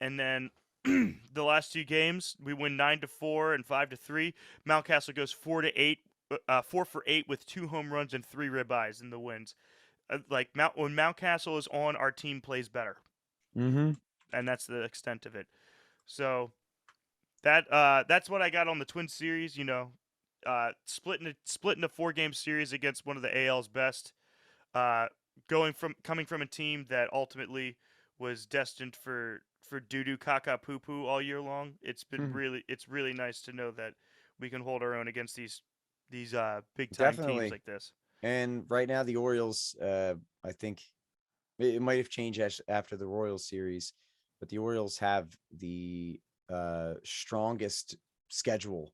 and then the last 2 games we win 9-4 and 5-3. Mountcastle goes 4-8, 4 for 8 with 2 home runs and 3 ribeyes in the wins. When Mountcastle is on, our team plays better, Hmm. and that's the extent of it. So that's what I got on the Twin series. Splitting a 4-game series against one of the AL's best. Uh, coming from a team that ultimately was destined for doo doo caca poo poo all year long. It's really nice to know that we can hold our own against these big time teams Definitely. like this. And right now, the Orioles, I think it might have changed after the Royals series, but the Orioles have the strongest schedule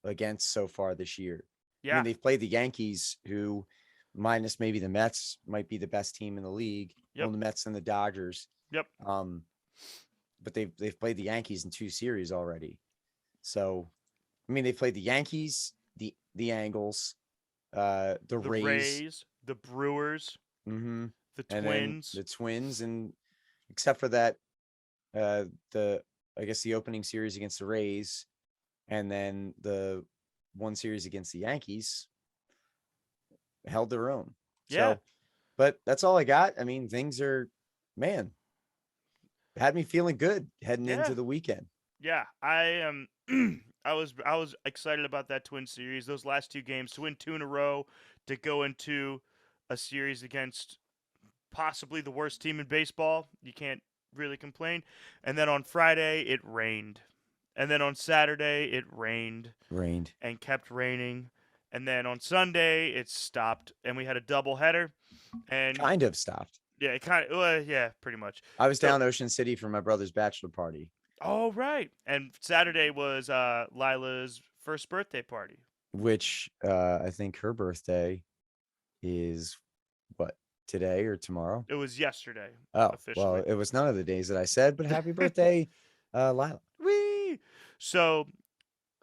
against so far this year. I mean, Yeah. they've played the Yankees, who, minus maybe the Mets, might be the best team in the league. Well, Yep. the Mets and the Dodgers. Yep. Um, but they've played the Yankees in 2 series already. So, I mean, they've played the Yankees, the Angles, the The Rays, Rays, the Brewers, hmm the and then Twins. the Twins, and except for that, the I guess the opening series against the Rays, and then the one series against the Yankees, held their own. Yeah. So, but that's all I got. I mean, things are, man, had me feeling good heading Yeah. into the weekend. Yeah, I am. I was excited about that Twin series. Those last 2 games to win 2 in a row, to go into a series against possibly the worst team in baseball. You can't really complain. And then on Friday it rained, and then on Saturday it rained Rained. and kept raining, and then on Sunday it stopped, and we had a double header. And Kind of stopped. yeah, it kind of yeah, pretty much. I was So down Ocean City for my brother's bachelor party, oh right, and Saturday was Lila's first birthday party. which I think her birthday is what, today or tomorrow? It was yesterday Oh, well, officially. it was none of the days that I said, but happy birthday, Lila. Whee! So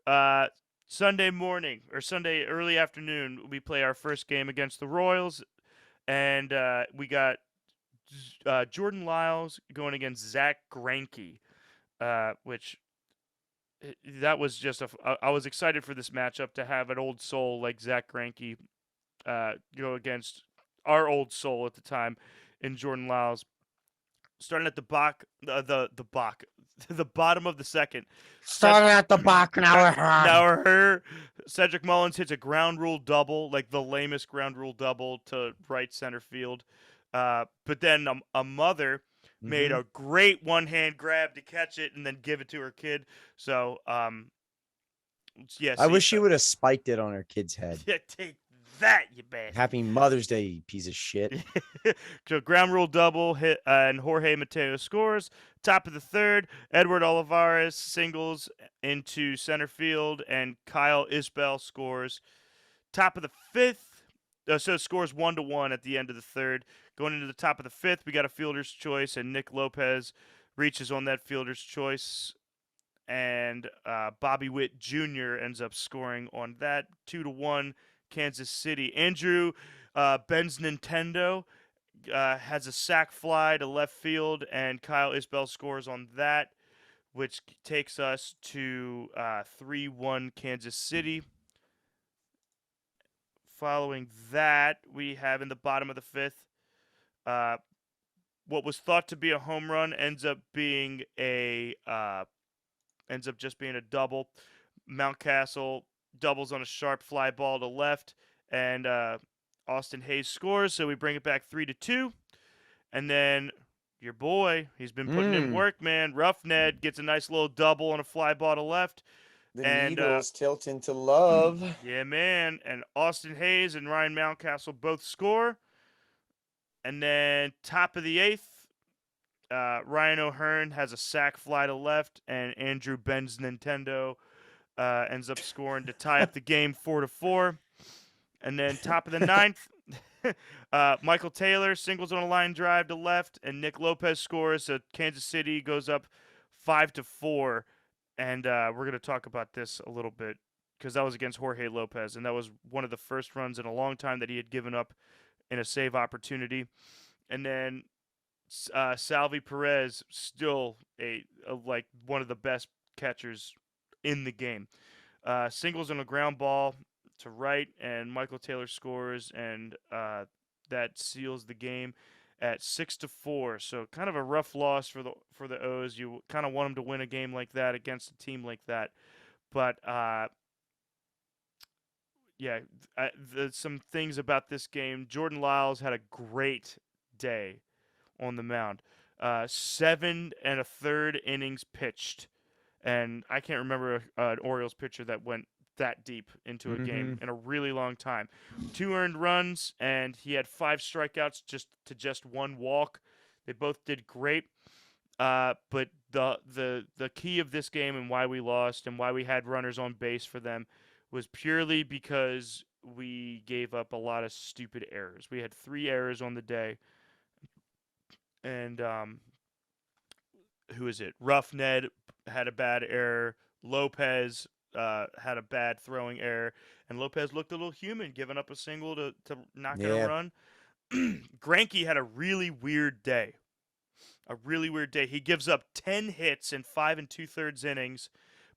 uh, Sunday morning or Sunday early afternoon, we play our first game against the Royals, and we got Jordan Lyles going against Zach Greinke, which that was just I was excited for this matchup to have an old soul like Zach Greinke go against our old soul at the time in Jordan Lyles. Starting at the Bach, the bottom of the second. Started at the back, now we're Now on. her Cedric Mullins hits a ground rule double, like the lamest ground rule double to right center field. But then a mother made Mhm. a great one hand grab to catch it and then give it to her kid. So yeah, I see, wish she would have spiked it on her kid's head. yeah, take that, you bastard. Happy Mother's Day, you piece of shit. So ground rule double hit, and Jorge Mateo scores. Top of the third, Edward Olivares singles into center field, and Kyle Isbell scores. Top of the fifth, so it scores 1-1 at the end of the third. Going into the top of the fifth, we got a fielder's choice, and Nick Lopez reaches on that fielder's choice, and Bobby Witt Jr. ends up scoring on that 2-1. Kansas City. Andrew Ben's Nintendo has a sac fly to left field, and Kyle Isbell scores on that, which takes us to 3-1 Kansas City. Following that, we have in the bottom of the fifth, what was thought to be a home run ends up just being a double. Mountcastle doubles on a sharp fly ball to left, and Austin Hayes scores, so we bring it back 3-2. And then your boy, he's been putting in work, man. Rough Ned gets a nice little double on a fly ball to left. The And, needles tilt into love. Yeah, man. And Austin Hayes and Ryan Mountcastle both score. And then top of the eighth, Ryan O'Hearn has a sac fly to left, and Andrew Ben's Nintendo ends up scoring to tie up the game 4-4. And then top of the ninth, Michael Taylor singles on a line drive to left, and Nick Lopez scores. So Kansas City goes up 5-4. And we're going to talk about this a little bit because that was against Jorge Lopez, and that was one of the first runs in a long time that he had given up in a save opportunity. And then Salvi Perez, still like one of the best catchers in the game. Singles on a ground ball to right, and Michael Taylor scores, and that seals the game at 6-4. So kind of a rough loss for the O's. You kind of want them to win a game like that against a team like that, but yeah, some things about this game. Jordan Lyles had a great day on the mound. 7 1/3 innings pitched, and I can't remember an Orioles pitcher that went that deep into a game in a really long time. 2 earned runs, and he had 5 strikeouts just 1 walk. They both did great. But the key of this game and why we lost and why we had runners on base for them was purely because we gave up a lot of stupid errors. We had 3 errors on the day, and who is it? Rough Ned had a bad error. Lopez had a bad throwing error, and Lopez looked a little human, giving up a single to knock in a run. Greinke had a really weird day. He gives up 10 hits in 5 2/3 innings,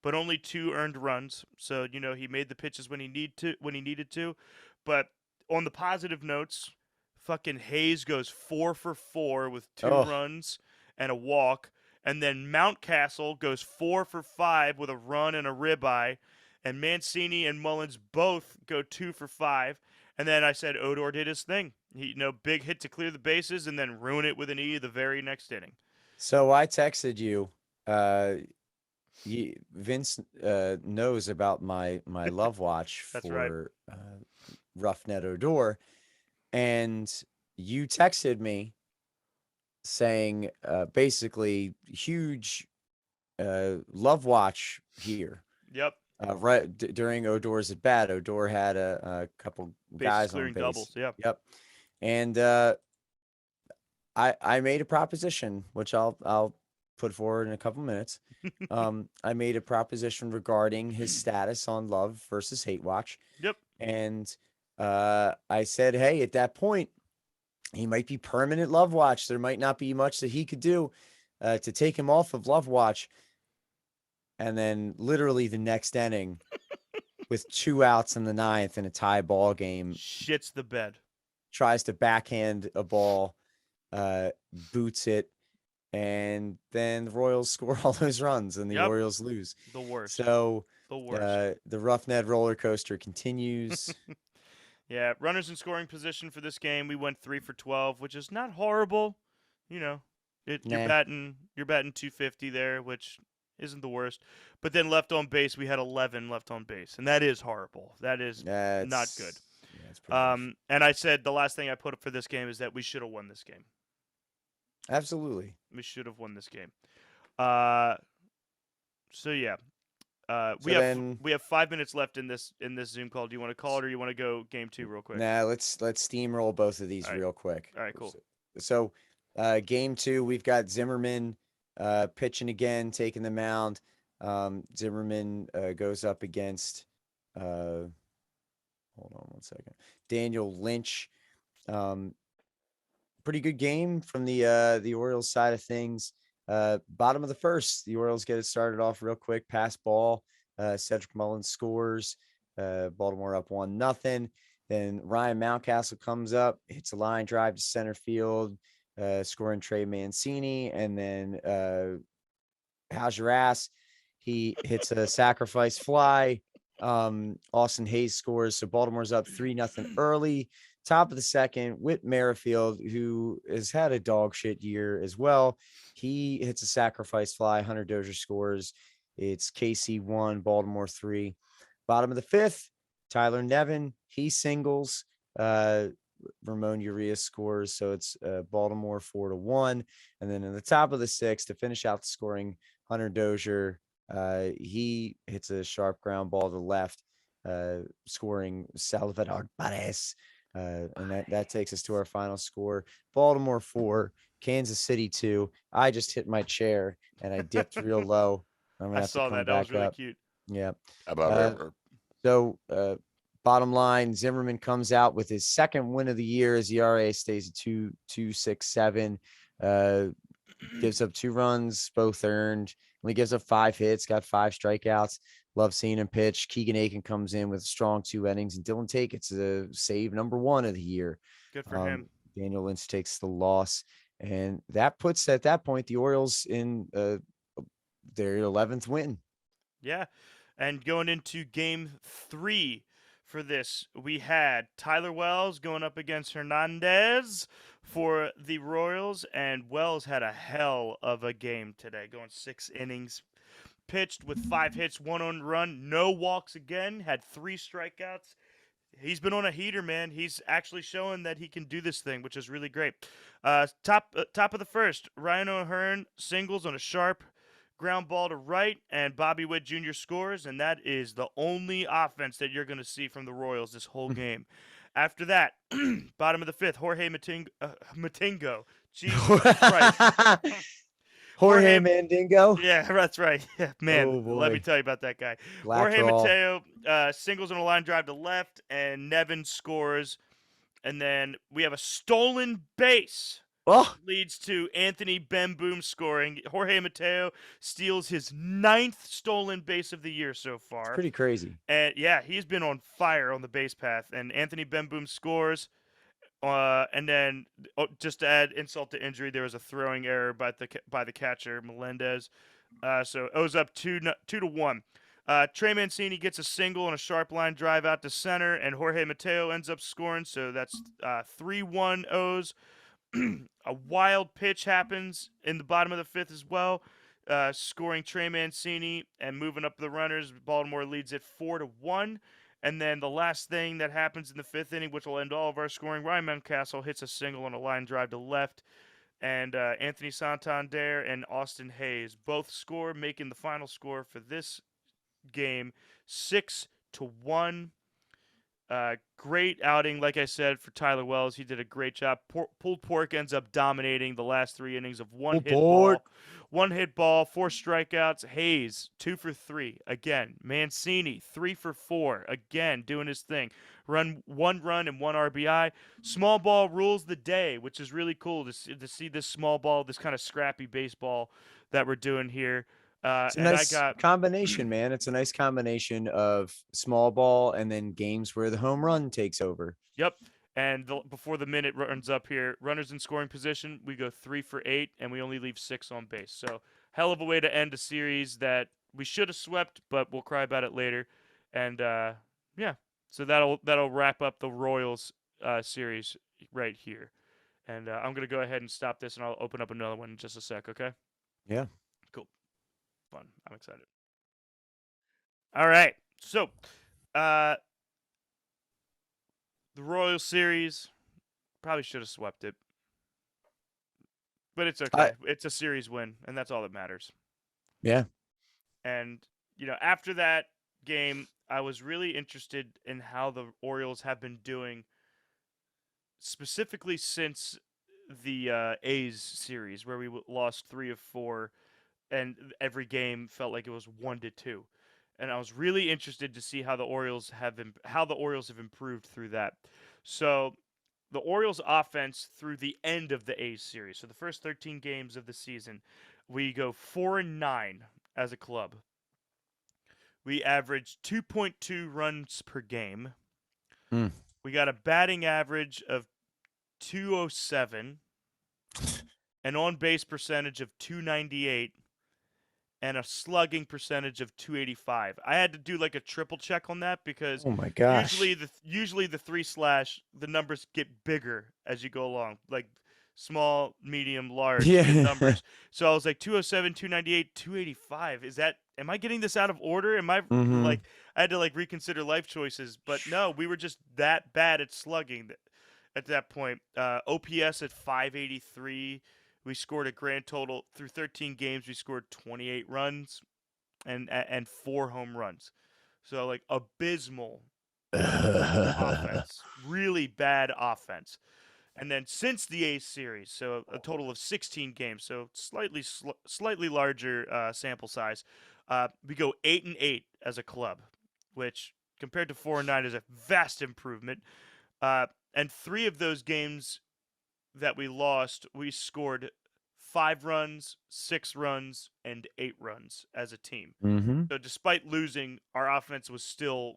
but only 2 earned runs. So he made the pitches when he needed to. But on the positive notes, fucking Hayes goes 4 for 4 with 2 runs and a walk. And then Mountcastle goes 4 for 5 with a run and a ribeye. And Mancini and Mullins both go 2 for 5. And then I said Odor did his thing. He, big hit to clear the bases and then ruin it with an E the very next inning. So I texted you. Vince knows about my love watch That's for right. Roughneck Odor, and you texted me saying basically huge love watch here. Yep. Right during Odor's at bat, Odor had a couple Bases guys clearing on base. doubles. Yep. Yep. And I made a proposition, which I'll put forward in a couple minutes. I made a proposition regarding his status on love versus hate watch. Yep. And I said, hey, at that point, He might be permanent love watch. There might not be much that he could do to take him off of love watch. And then literally the next inning, with 2 outs in the ninth in a tie ball game, Shits the bed. tries to backhand a ball, boots it, and then the Royals score all those runs and the Yep. Orioles lose. The worst. So The worst. the Rough Ned roller coaster continues. Yeah, runners in scoring position for this game. We went 3 for 12, which is not horrible. You know, you're Nah. batting 250 there, which isn't the worst. But then left on base, we had 11 left on base, and that is horrible. That is not good. Yeah, it's pretty rough. And I said the last thing I put up for this game is that we should have won this game. Absolutely. We should have won this game. So yeah. We have 5 minutes left in this Zoom call. Do you want to call it, or you want to go game 2 real quick? Nah, let's steamroll both of these All right. real quick. All right, cool. So game 2, we've got Zimmerman pitching again, taking the mound. Zimmerman goes up against hold on one second. Daniel Lynch. Pretty good game from the Orioles side of things. Bottom of the first, the Orioles get it started off real quick. Pass ball. Cedric Mullins scores. Baltimore up 1-0. Then Ryan Mountcastle comes up, hits a line drive to center field, scoring Trey Mancini. And then how's your ass? He hits a sacrifice fly. Austin Hayes scores. So Baltimore's up 3-0 early. Top of the second, Whit Merrifield, who has had a dog shit year as well. He hits a sacrifice fly. Hunter Dozier scores. It's KC 1, Baltimore 3. Bottom of the fifth, Tyler Nevin, he singles. Ramon Urias scores. So it's Baltimore 4-1. And then in the top of the sixth, to finish out the scoring, Hunter Dozier, he hits a sharp ground ball to the left, scoring Salvador Perez. And that takes us to our final score. Baltimore 4, Kansas City 2. I just hit my chair and I dipped real low. I'm gonna I have saw to come that. That was back really up. cute. Yeah. About So bottom line, Zimmerman comes out with his second win of the year. His ERA stays at 2.67. Gives up 2 runs, both earned. Only gives up 5 hits, got 5 strikeouts. Love seeing him pitch. Keegan Aiken comes in with a strong 2 innings, and Dylan Tate gets a save number 1 of the year. Good for him. Daniel Lynch takes the loss, and that puts at that point the Orioles in their 11th win. Yeah. And going into game 3 for this, we had Tyler Wells going up against Hernandez for the Royals, and Wells had a hell of a game today, going 6 innings, pitched with 5 hits, 1 earned run, no walks again, had 3 strikeouts. He's been on a heater, man. He's actually showing that he can do this thing, which is really great. Top of the first, Ryan O'Hearn singles on a sharp ground ball to right, and Bobby Witt Jr. scores, and that is the only offense that you're going to see from the Royals this whole game. After that, bottom of the fifth, Jorge Matingo. Jesus Christ. Jorge Mandingo. Yeah, that's right. Yeah, man, Oh, let me boy. tell you about that guy. Black Jorge draw. Mateo singles on a line drive to left, and Nevin scores. And then we have a stolen base. Oh, Leads to Anthony Bemboom scoring. Jorge Mateo steals his 9th stolen base of the year so far. it's pretty crazy. And yeah, he's been on fire on the base path. And Anthony Bemboom scores. And then just to add insult to injury, there was a throwing error by the catcher Melendez. So O's up 2-1. Trey Mancini gets a single and a sharp line drive out to center, and Jorge Mateo ends up scoring. So that's 3-1 O's. A wild pitch happens in the bottom of the fifth as well, scoring Trey Mancini and moving up the runners. Baltimore leads it 4-1. And then the last thing that happens in the 5th inning, which will end all of our scoring, Ryan Mountcastle hits a single on a line drive to left. And Anthony Santander and Austin Hayes both score, making the final score for this game 6-1. Great outing, like I said, for Tyler Wells. He did a great job. Pulled Pork ends up dominating the last 3 innings of Pulled Pork. one hit ball, 4 strikeouts. Hayes 2 for 3 again. Mancini 3 for 4 again, doing his thing. 1 run and 1 RBI. Small ball rules the day, which is really cool to see this small ball, this kind of scrappy baseball that we're doing here. It's a And I nice got combination, man. It's a nice combination of small ball and then games where the home run takes over. Yep. And before the minute runs up here, runners in scoring position, we go 3 for 8, and we only leave 6 on base. So, hell of a way to end a series that we should have swept, but we'll cry about it later. And yeah, so that'll wrap up the Royals series right here. And I'm gonna go ahead and stop this, and I'll open up another one in just a sec. Okay? Yeah. Cool. Fun. I'm excited. All right. So, the Royal Series probably should have swept it, but it's okay. It's a series win, and that's all that matters. Yeah. And after that game, I was really interested in how the Orioles have been doing, specifically since the A's series, where we lost 3 of 4, and every game felt like it was 1-2. And I was really interested to see how the Orioles have improved through that. So, the Orioles' offense through the end of the A's series, so the first 13 games of the season, we go 4-9 as a club. We average 2.2 runs per game. Mm. We got a batting average of 207, an on-base percentage of 298, and a slugging percentage of 285. I had to do like a triple check on that because Oh my gosh. usually the 3/ the numbers get bigger as you go along, like small, medium, large numbers. So I was like 207, 298, 285. Am I getting this out of order? Am I Mhm. like I had to like reconsider life choices, but no, we were just that bad at slugging at that point. OPS at 583. We scored a grand total through 13 games. We scored 28 runs and 4 home runs. So like abysmal offense, really bad offense. And then since the A's series, so a total of 16 games, so slightly larger sample size, we go 8-8 as a club, which compared to 4-9 is a vast improvement. And 3 of those games that we lost, we scored 5 runs, 6 runs, and 8 runs as a team. Mm-hmm. So despite losing, our offense was still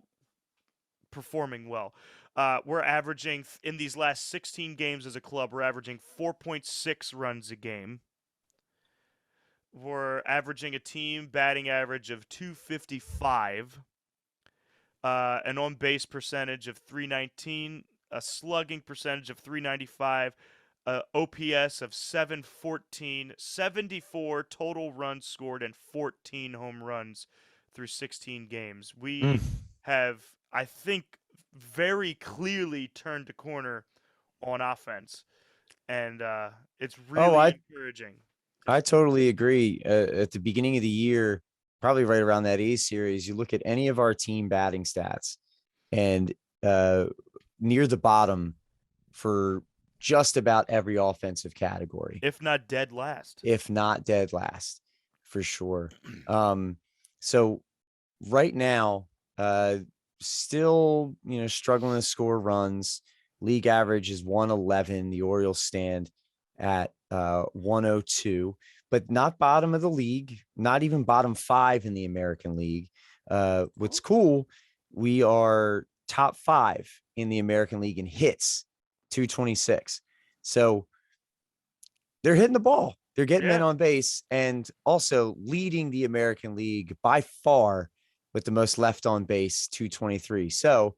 performing well. We're averaging in these last 16 games as a club, we're averaging 4.6 runs a game. We're averaging a team batting average of 255, an on-base percentage of 319, a slugging percentage of 395, OPS of 714, 74 total runs scored, and 14 home runs through 16 games. We have, I think, very clearly turned a corner on offense, and it's really encouraging. I totally agree. At the beginning of the year, probably right around that A's series, you look at any of our team batting stats, and near the bottom for just about every offensive category, if not dead last, for sure. So right now, still, struggling to score runs. League average is 111. The Orioles stand at 102, but not bottom of the league, not even bottom 5 in the American League. What's cool, we are top 5 in the American League in hits, 226. So they're hitting the ball. They're getting men on base, and also leading the American League by far with the most left on base, 223. So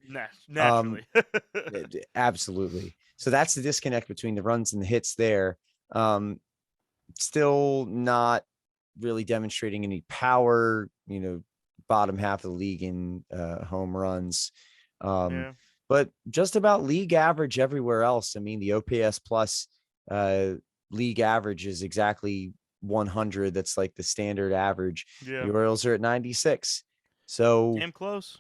naturally, absolutely. So that's the disconnect between the runs and the hits there. Still not really demonstrating any power, bottom half of the league in home runs. But just about league average everywhere else. I mean, the OPS plus league average is exactly 100. That's like the standard average. The Orioles are at 96. So damn close.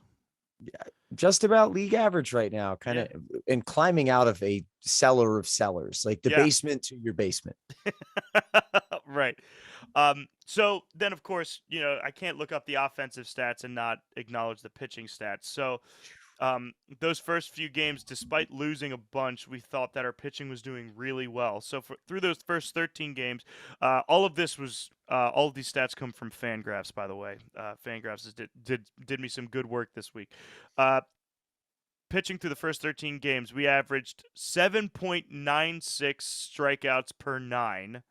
just about league average right now, kind of, and climbing out of a cellar of cellars, like the Yeah. basement to your basement. Right. So then, of course, I can't look up the offensive stats and not acknowledge the pitching stats. So those first few games, despite losing a bunch, we thought that our pitching was doing really well. So through those first 13 games, all of these stats come from Fangraphs, by the way. Fangraphs did me some good work this week. Pitching through the first 13 games, we averaged 7.96 strikeouts per 9,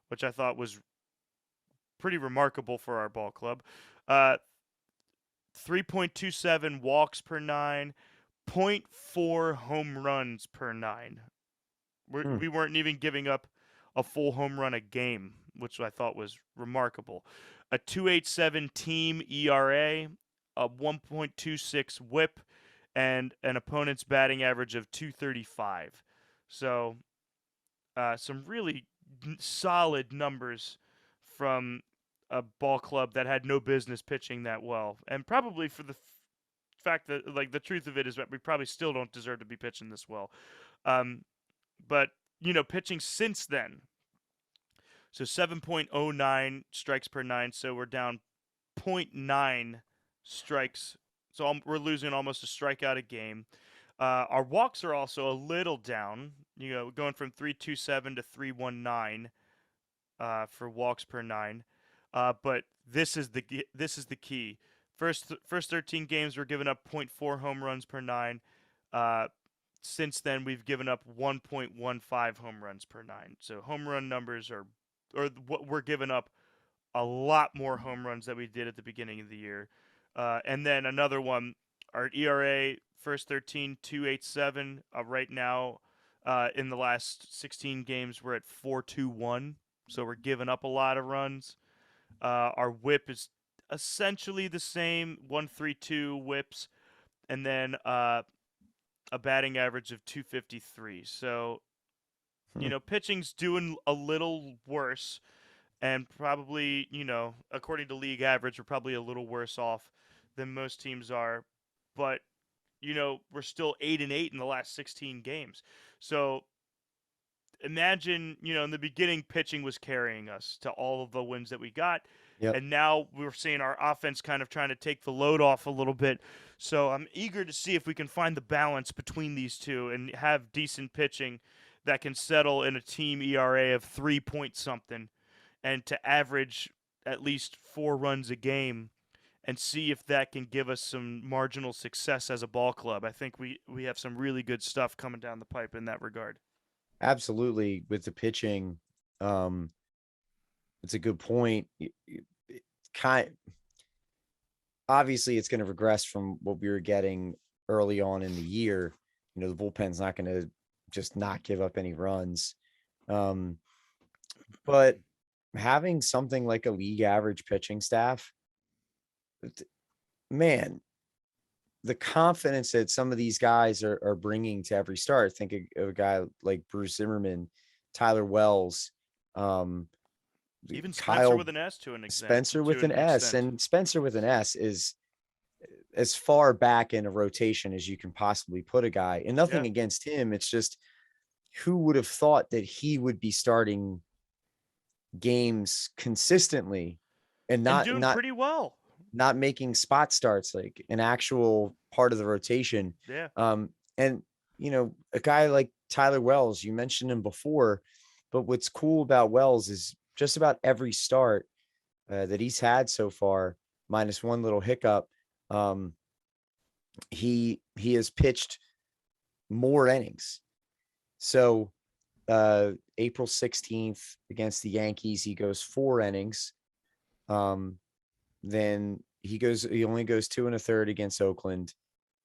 which I thought was pretty remarkable for our ball club. 3.27 walks per 9, 0.4 home runs per 9. We weren't even giving up a full home run a game, which I thought was remarkable. A 2.87 team ERA, a 1.26 WHIP, and an opponent's batting average of 235. So, some really solid numbers from a ball club that had no business pitching that well, and probably for the fact that, like, the truth of it is that we probably still don't deserve to be pitching this well. But pitching since then. So 7.09 strikes per 9, so we're down 0.9 strikes. So we're losing almost a strikeout a game. Our walks are also a little down, going from 3.27 to 3.19 for walks per 9. But this is the key. First 13 games, we're giving up 0.4 home runs per 9. Since then, we've given up 1.15 home runs per 9. So home run numbers what we're giving up a lot more home runs than we did at the beginning of the year. And then another one, our ERA first 13, 2.87. Right now, in the last 16 games, we're at 4.21. So we're giving up a lot of runs. Our WHIP is essentially the same, 1.32 WHIPs, and then a batting average of 253. So, pitching's doing a little worse, and probably, according to league average, we're probably a little worse off than most teams are. But, we're still 8-8 in the last 16 games. So imagine, in the beginning, pitching was carrying us to all of the wins that we got. Yep. And now we're seeing our offense kind of trying to take the load off a little bit. So I'm eager to see if we can find the balance between these two and have decent pitching that can settle in a team ERA of 3 point something and to average at least 4 runs a game, and see if that can give us some marginal success as a ball club. I think we have some really good stuff coming down the pipe in that regard. Absolutely. With the pitching, it's a good point. Obviously it's going to regress from what we were getting early on in the year. The bullpen's not going to just not give up any runs. But having something like a league average pitching staff, man, the confidence that some of these guys are bringing to every start. Think of a guy like Bruce Zimmerman, Tyler Wells, even Spencer Kyle, with an S to an extent. Spencer with an S, and Spencer with an S is as far back in a rotation as you can possibly put a guy. And nothing against him. It's just, who would have thought that he would be starting games consistently and doing pretty well, not making spot starts, like an actual part of the rotation. Yeah. And a guy like Tyler Wells, you mentioned him before, but what's cool about Wells is just about every start that he's had so far, minus one little hiccup, he has pitched more innings. So April 16th against the Yankees, he goes 4 innings. Then he only goes 2 1/3 against Oakland.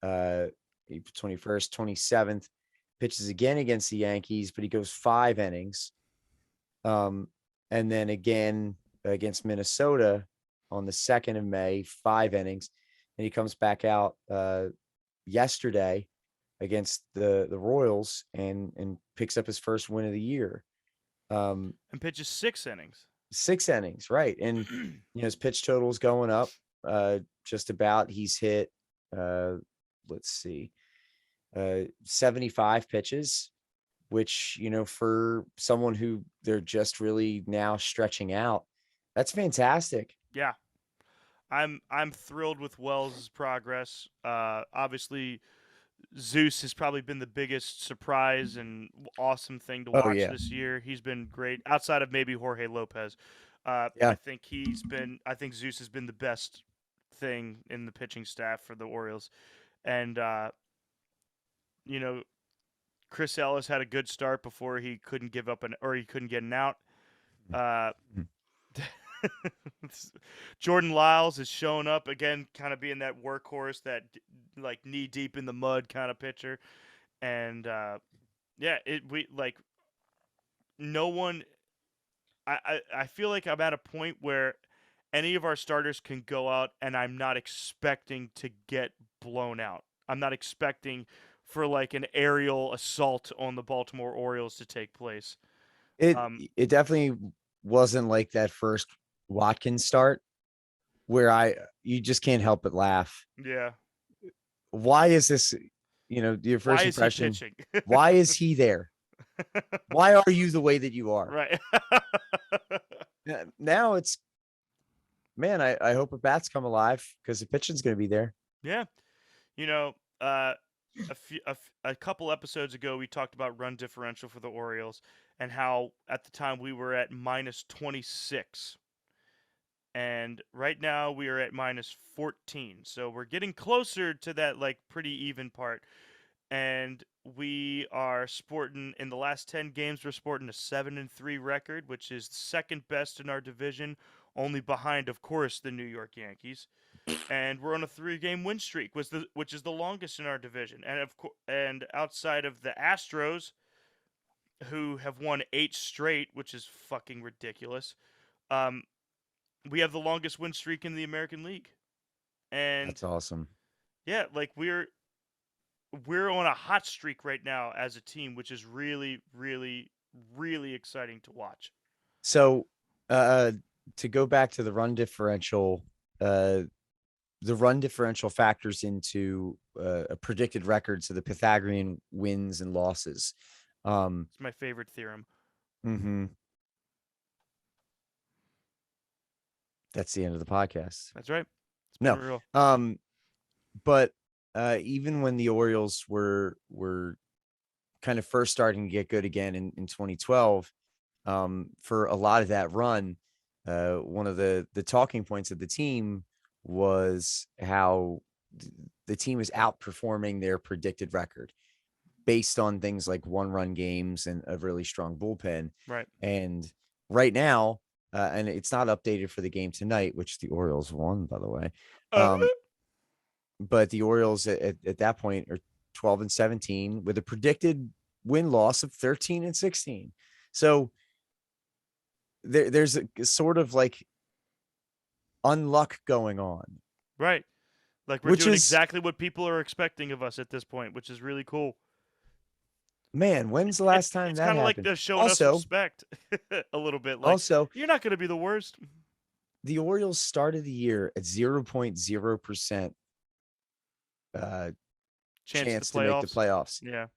April 21st, 27th, pitches again against the Yankees, but he goes 5 innings. And then again against Minnesota on the 2nd of May, 5 innings. And he comes back out yesterday against the Royals and picks up his first win of the year. And pitches 6 innings. 6 innings, right? And his pitch total is going up just about. He's hit let's see, 75 pitches, which, for someone who they're just really now stretching out, that's fantastic. Yeah, I'm thrilled with Wells' progress. Obviously, Zeus has probably been the biggest surprise and awesome thing to Oh watch yeah. this year. He's been great outside of maybe Jorge Lopez. Yeah. I think Zeus has been the best thing in the pitching staff for the Orioles, and you know Chris Ellis had a good start before he couldn't give up or he couldn't get an out. Uh, Mhm. Jordan Lyles is showing up again, kind of being that workhorse, that like knee deep in the mud kind of pitcher, and yeah, we like no one. I feel like I'm at a point where any of our starters can go out, and I'm not expecting to get blown out. I'm not expecting for like an aerial assault on the Baltimore Orioles to take place. It Um, it definitely wasn't like that first Watkins start where you just can't help but laugh. yeah. Why is this, your Why first is he impression? pitching? Why is he there? Why are you the way that you are? Right. Now it's, man, I hope a bats come alive because the pitching's going to be there. Yeah. You know, a couple episodes ago, we talked about run differential for the Orioles and how at the time we were at minus 26. And right now we are at minus 14. So we're getting closer to that like pretty even part. And we are sporting in the last 10 games, we're sporting a 7-3 record, which is second best in our division, only behind, of course, the New York Yankees. And we're on a 3-game win streak, which is the longest in our division. And outside of the Astros, who have won 8 straight, which is fucking ridiculous. Um, we have the longest win streak in the American League. And That's awesome. yeah, like we're on a hot streak right now as a team, which is really, really, really exciting to watch. So, to go back to the run differential, the run differential factors into a predicted record, so the Pythagorean wins and losses. It's my favorite theorem. Mm-hmm. That's the end of the podcast. That's right. It's No. been real. But even when the Orioles were kind of first starting to get good again in 2012, for a lot of that run, one of the talking points of the team was how the team is outperforming their predicted record based on things like 1-run games and a really strong bullpen. Right. And right now, and it's not updated for the game tonight, which the Orioles won, by the way. But the Orioles at that point are 12-17 with a predicted win-loss of 13-16. So there's a sort of like unluck going on. Right. Like we're Which doing is- exactly what people are expecting of us at this point, which is really cool. Man, when's the last time It's that kind of like happened? they're showing us Also- respect a little bit. Like, Also, you're not going to be the worst. the Orioles started the year at 0.0% chance to make the playoffs. Yeah.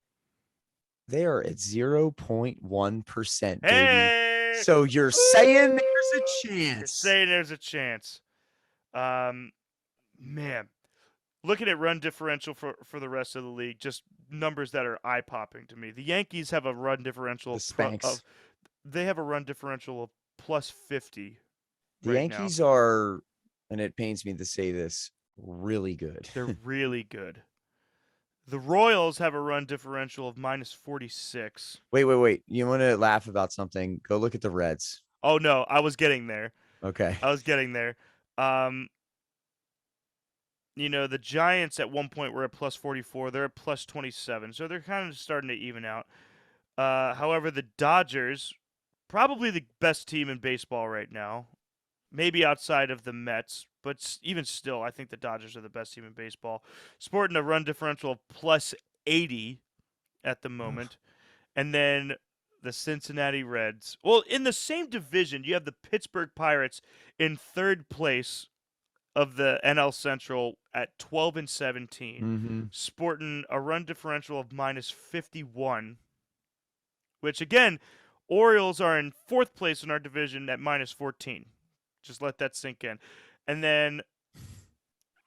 They are at 0.1%, baby. Hey! So you're saying there's a You're chance. saying there's a chance. Man, looking at run differential for the rest of the league, just numbers that are eye popping to me. The Yankees have a run differential The Spanx. they have a run differential of plus 50. The right now. Yankees are, and it pains me to say this, really good. They're really good. The Royals have a run differential of minus 46. Wait. You want to laugh about something? Go look at the Reds. Oh no, I was getting there. Okay. I was getting there. The Giants at one point were at plus 44. They're at plus 27. So they're kind of starting to even out. However, the Dodgers, probably the best team in baseball right now, maybe outside of the Mets, but even still, I think the Dodgers are the best team in baseball, sporting a run differential of plus 80 at the moment. And then the Cincinnati Reds. Well, in the same division, you have the Pittsburgh Pirates in third place of the NL Central at 12-17, Mm-hmm. sporting a run differential of -51, which again, Orioles are in 4th place in our division at -14. Just let that sink in. And then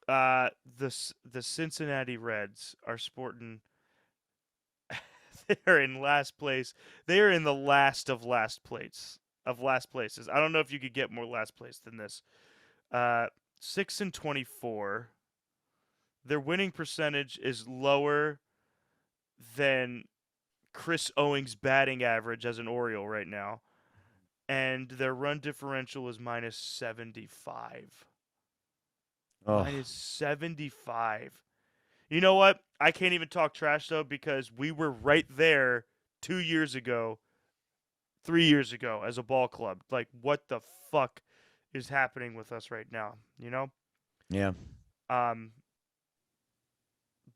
the Cincinnati Reds are sporting they're in last place. They are in the last of last places. I don't know if you could get more last place than this. 6-24. Their winning percentage is lower than Chris Owings' batting average as an Oriole right now, and their run differential is -75. Oh, -75. You know what? I can't even talk trash though because we were right there 2 years ago, 3 years ago as a ball club. Like, what the fuck is happening with us right now? You know? yeah. Um,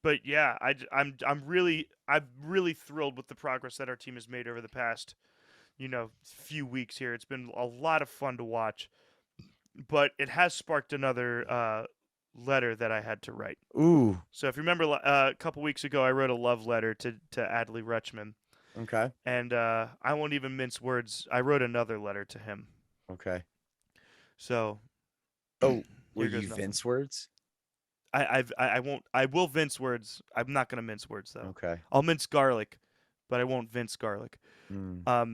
but yeah, I'm really thrilled with the progress that our team has made over the past, few weeks here. It's been a lot of fun to watch, but it has sparked another letter that I had to write. Ooh. So if you remember, a couple weeks ago, I wrote a love letter to Adley Rutschman, Okay. and I won't even mince words. I wrote another letter to him. Okay. So Oh, were here goes you nothing. Vince words? I won't. I will mince words. I'm not gonna mince words though. Okay. I'll mince garlic, but I won't mince garlic. Mm. All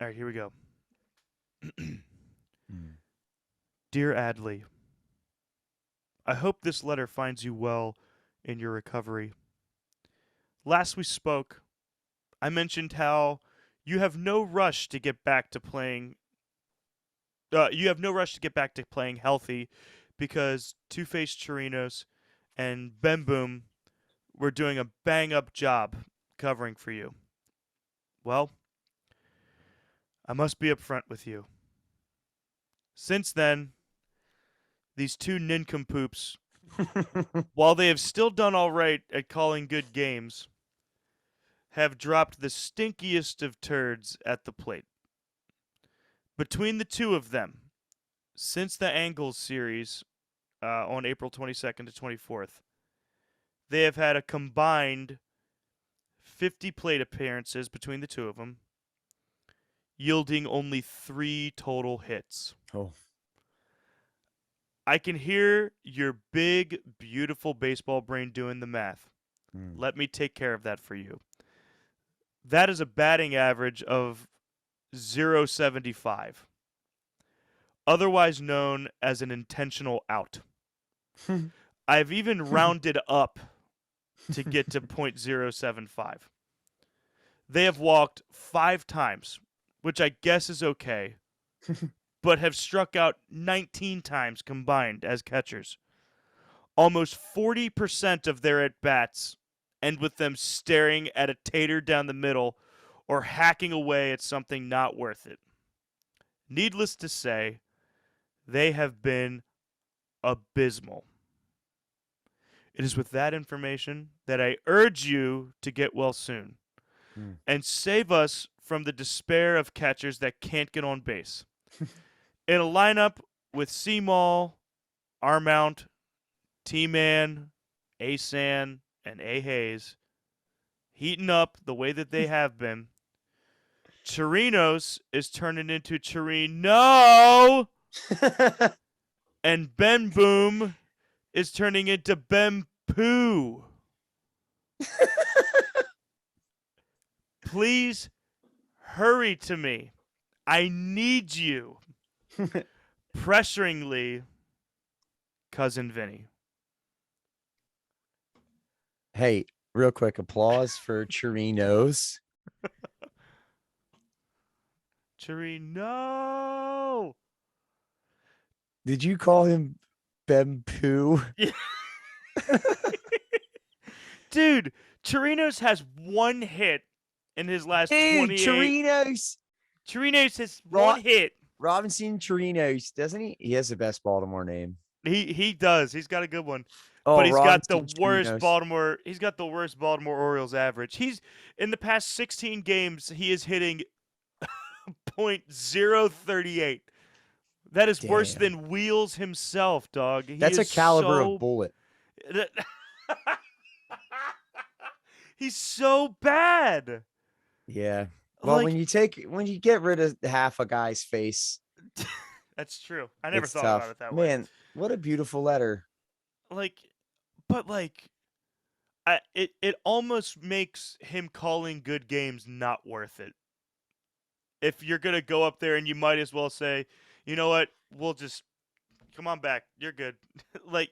right, here we go. Mm. Dear Adley, I hope this letter finds you well in your recovery. Last we spoke, I mentioned how you have no rush to get back to playing. You have no rush to get back to playing healthy, because Two-Face Chirinos and Ben Boom were doing a bang-up job covering for you. Well, I must be upfront with you. Since then, these two nincompoops, while they have still done all right at calling good games, have dropped the stinkiest of turds at the plate. Between the two of them, since the Angles series on April 22nd to 24th, they have had a combined 50 plate appearances between the two of them, yielding only 3 total hits. Oh. I can hear your big, beautiful baseball brain doing the math. Mm. Let me take care of that for you. That is a batting average of .075, otherwise known as an intentional out. I've even rounded up to get to .075. They have walked 5 times, which I guess is okay, but have struck out 19 times combined as catchers. Almost 40% of their at-bats end with them staring at a tater down the middle or hacking away at something not worth it. Needless to say, they have been abysmal. It is with that information that I urge you to get well soon and save us from the despair of catchers that can't get on base. In a lineup with C-Mall, R-Mount, T-Man, A-San, and A-Hayes heating up the way that they have been, Chirinos is turning into Chirino, and Ben Boom is turning into Ben Poo. Please hurry to me. I need you. Pressuringly, Cousin Vinny. Hey, real quick, applause for Chirinos. Chirino. Did you call him Bempoo? Dude, Chirinos has 1 hit in his last Dude, 28. Chirinos. Chirinos has Ro- 1 hit. Robinson Chirinos, doesn't he? He has the best Baltimore name. He does. He's got a good one. Oh, But he's got the Robinson worst Chirinos. He's got the worst Baltimore Orioles average. He's in the past 16 games, he is hitting .038. That is worse Damn. than Wheels himself, dog. He That's a is caliber so... of bullet. He's so bad. Yeah. Well, Like, when you get rid of half a guy's face, that's true. I never it's thought about tough. it that way. Man, what a beautiful letter. Like, but like, it almost makes him calling good games not worth it. If you're gonna go up there and you might as well say, you know what, we'll just come on back. You're good. Like,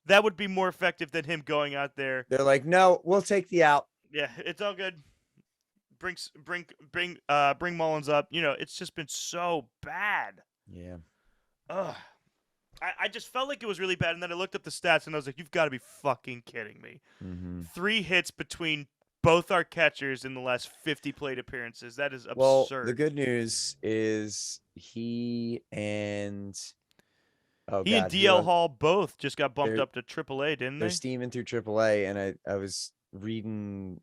that would be more effective than him going out there. They're like, no, we'll take the out. Yeah, it's all good. Bring Mullins up. You know, it's just been so bad. Yeah. Ugh. I just felt like it was really bad, and then I looked up the stats, and I was like, you've got to be fucking kidding me. Mm-hmm. 3 hits between both our catchers in the last 50 plate appearances. That is Well, absurd. the good news is he and He and God, who DL else? Hall both just got bumped They're- up to AAA, didn't They're they? steaming through AAA, and I was reading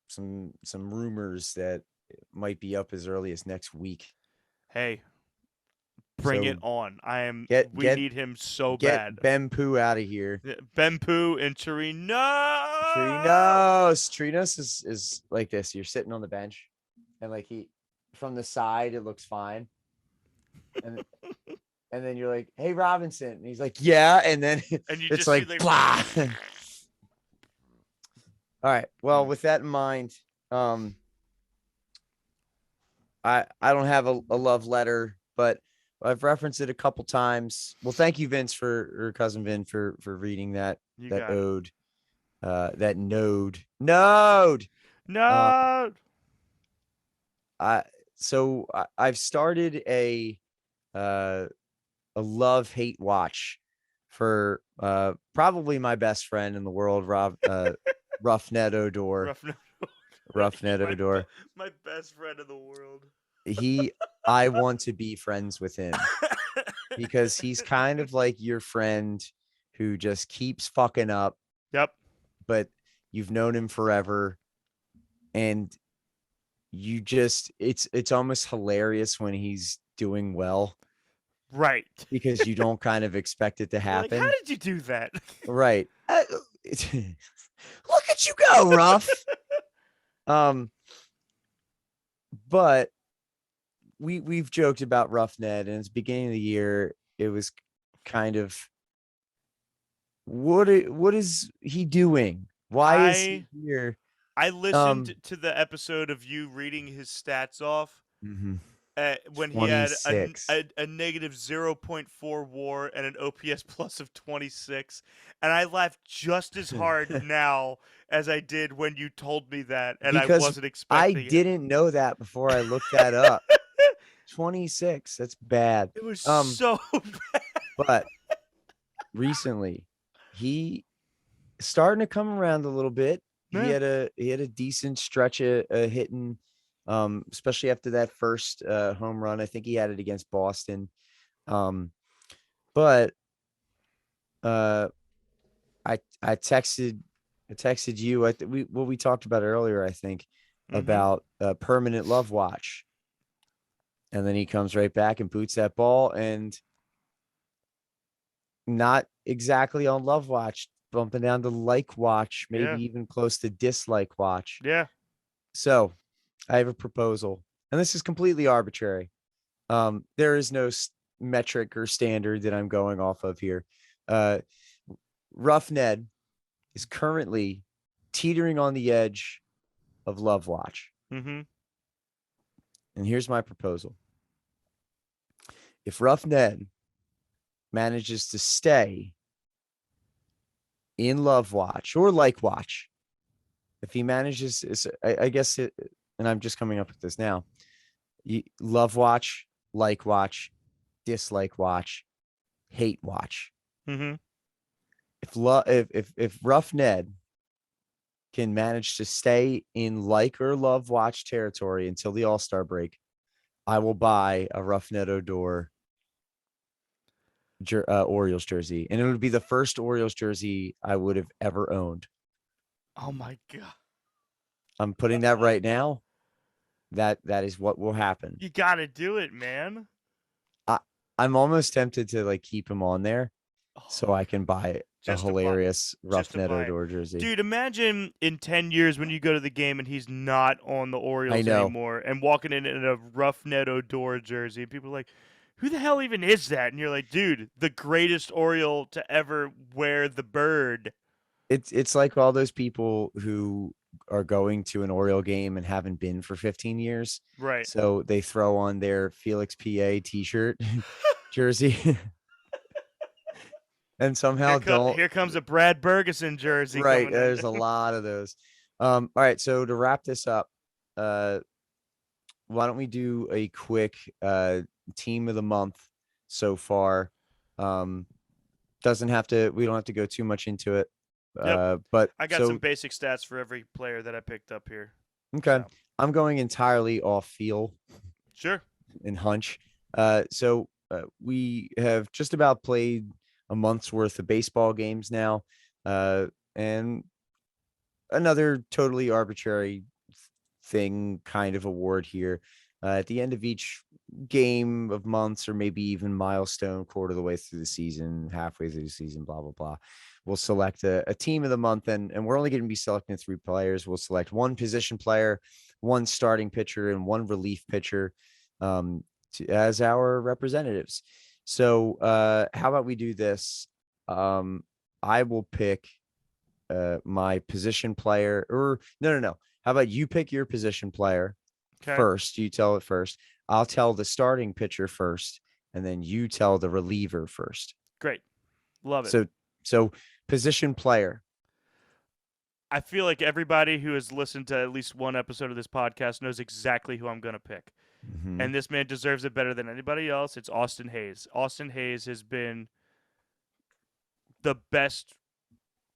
some rumors that it might be up as early as next week. Hey, bring it So on. We get need him so get bad. Ben Poo out of here. Benpoo and Chirino. Trinos is like this. You're sitting on the bench, and like from the side, it looks fine, and then you're like, "Hey, Robinson," and he's like, "Yeah," and then And you it's just like, see, blah. All right. Well, with that in mind, I don't have a love letter, but I've referenced it a couple times. Well, thank you, Vince, or cousin Vin, for reading that You that got it. ode, that node. No. I've started a love hate watch for probably my best friend in the world, Roughnet Odor. Roughnet My Odor. my best friend in the world. I want to be friends with him because he's kind of like your friend who just keeps fucking up, Yep. but you've known him forever, and you just it's almost hilarious when he's doing well Right. because you don't kind of expect it to You're like, happen. how did you do that? Right. Look at you go, Ruff. But we've joked about Roughnet, and it's beginning of the year. It was kind of what is he doing? Why is he here? I listened to the episode of you reading his stats off when he had 26. a negative 0.4 WAR and an OPS plus of 26, and I laughed just as hard now as I did when you told me that, and Because I wasn't I expecting it. didn't know that before I looked that up. 26. That's bad. It was so bad. But recently, he starting to come around a little bit. Yeah. He had a decent stretch of hitting, especially after that first home run. I think he had it against Boston. But I texted you. We talked about earlier. I think about a permanent love watch, and then he comes right back and boots that ball, and not exactly on love watch, bumping down to like watch, maybe even close to dislike watch. Yeah. So I have a proposal, and this is completely arbitrary. There is no metric or standard that I'm going off of here. Rough Ned is currently teetering on the edge of love watch. And here's my proposal. If Rough Ned manages to stay in love watch or like watch, if he manages, I guess it, and I'm just coming up with this now, love watch, like watch, dislike watch, hate watch. If Rough Ned can manage to stay in like or love watch territory until the All-Star break, I will buy a Rough Ned Odor Orioles jersey, and it would be the first Orioles jersey I would have ever owned. Oh my god! I'm putting that right now. That is what will happen. You got to do it, man. I'm almost tempted to like keep him on there so Oh, I can buy a just to hilarious just Rough to Net buy it. Odor jersey. Dude, imagine in 10 years when you go to the game and he's not on the I Orioles know. anymore and walking in a Rough Net Odor jersey. And people are like, who the hell even is that? And you're like, dude, the greatest Oriole to ever wear the bird. It's like all those people who are going to an Oriole game and haven't been for 15 years. Right. So they throw on their Felix PA t-shirt jersey and somehow don't. Here comes a Brad Bergeson jersey Right. coming in. There's a lot of those. All right. So to wrap this up, uh, why don't we do a quick team of the month so far? Um, we don't have to go too much into it. Yep. But I got some so basic stats for every player that I picked up here. okay. So, I'm going entirely off feel sure. and hunch. We have just about played a month's worth of baseball games now. And another totally arbitrary thing kind of award here. At the end of each game of months or maybe even milestone quarter of the way through the season, halfway through the season, blah, blah, blah. We'll select a team of the month and we're only going to be selecting 3 players. We'll select 1 position player, 1 starting pitcher, and 1 relief pitcher as our representatives. So how about we do this? I will pick my position player or no. How about you pick your position player Okay. first? You tell it first. I'll tell the starting pitcher first, and then you tell the reliever first. Great. Love it. So position player. I feel like everybody who has listened to at least one episode of this podcast knows exactly who I'm going to pick. Mhm. And this man deserves it better than anybody else. It's Austin Hayes. Austin Hayes has been the best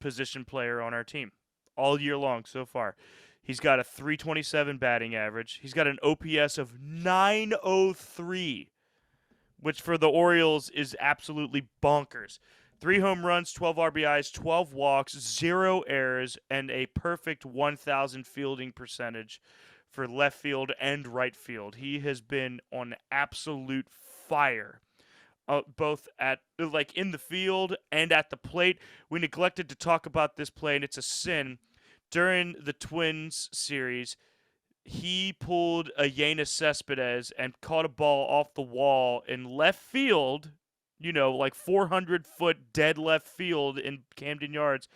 position player on our team all year long so far. He's got a 327 batting average. He's got an OPS of 903, which for the Orioles is absolutely bonkers. 3 home runs, 12 RBIs, 12 walks, 0 errors, and a perfect 1,000 fielding percentage for left field and right field. He has been on absolute fire. Both at like in the field and at the plate. We neglected to talk about this play, and it's a sin. During the Twins series, he pulled a Yenis Cespedes and caught a ball off the wall in left field, like 400-foot dead left field in Camden Yards,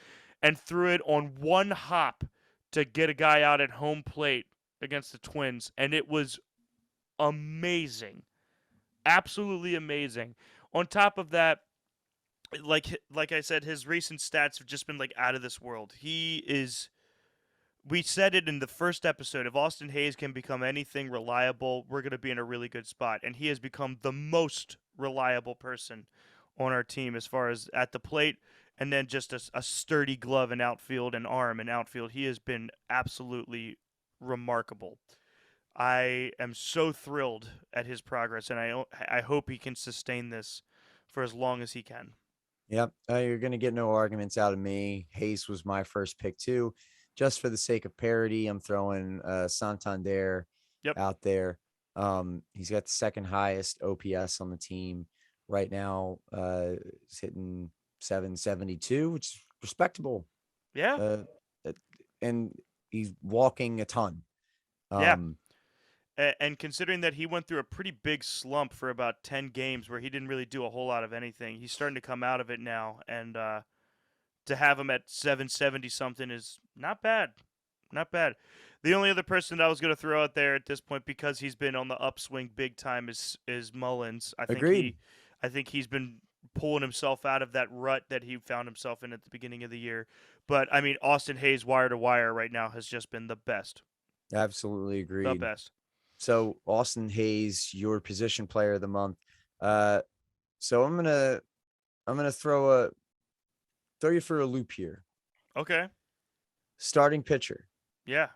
and threw it on one hop to get a guy out at home plate against the Twins. And it was amazing. Absolutely amazing. On top of that, like I said, his recent stats have just been like out of this world. We said it in the first episode. If Austin Hayes can become anything reliable, we're going to be in a really good spot. And he has become the most reliable person on our team as far as at the plate, and then just a sturdy glove in outfield and arm in outfield. He has been absolutely remarkable. I am so thrilled at his progress, and I hope he can sustain this for as long as he can. Yep. You're going to get no arguments out of me. Hayes was my first pick too. Just for the sake of parity, I'm throwing Santander out there. He's got the second highest OPS on the team right now. He's hitting 772, which is respectable. Yeah. And he's walking a ton. Yeah. And considering that he went through a pretty big slump for about 10 games where he didn't really do a whole lot of anything, he's starting to come out of it now. And to have him at 770 something is not bad. Not bad. The only other person that I was going to throw out there at this point, because he's been on the upswing big time, is Mullins. Agreed. I think he's been pulling himself out of that rut that he found himself in at the beginning of the year. But I mean, Austin Hayes wire to wire right now has just been the best. Absolutely agreed. The best. So Austin Hayes, your position player of the month. So I'm gonna throw you for a loop here. Okay. Starting pitcher. Yeah.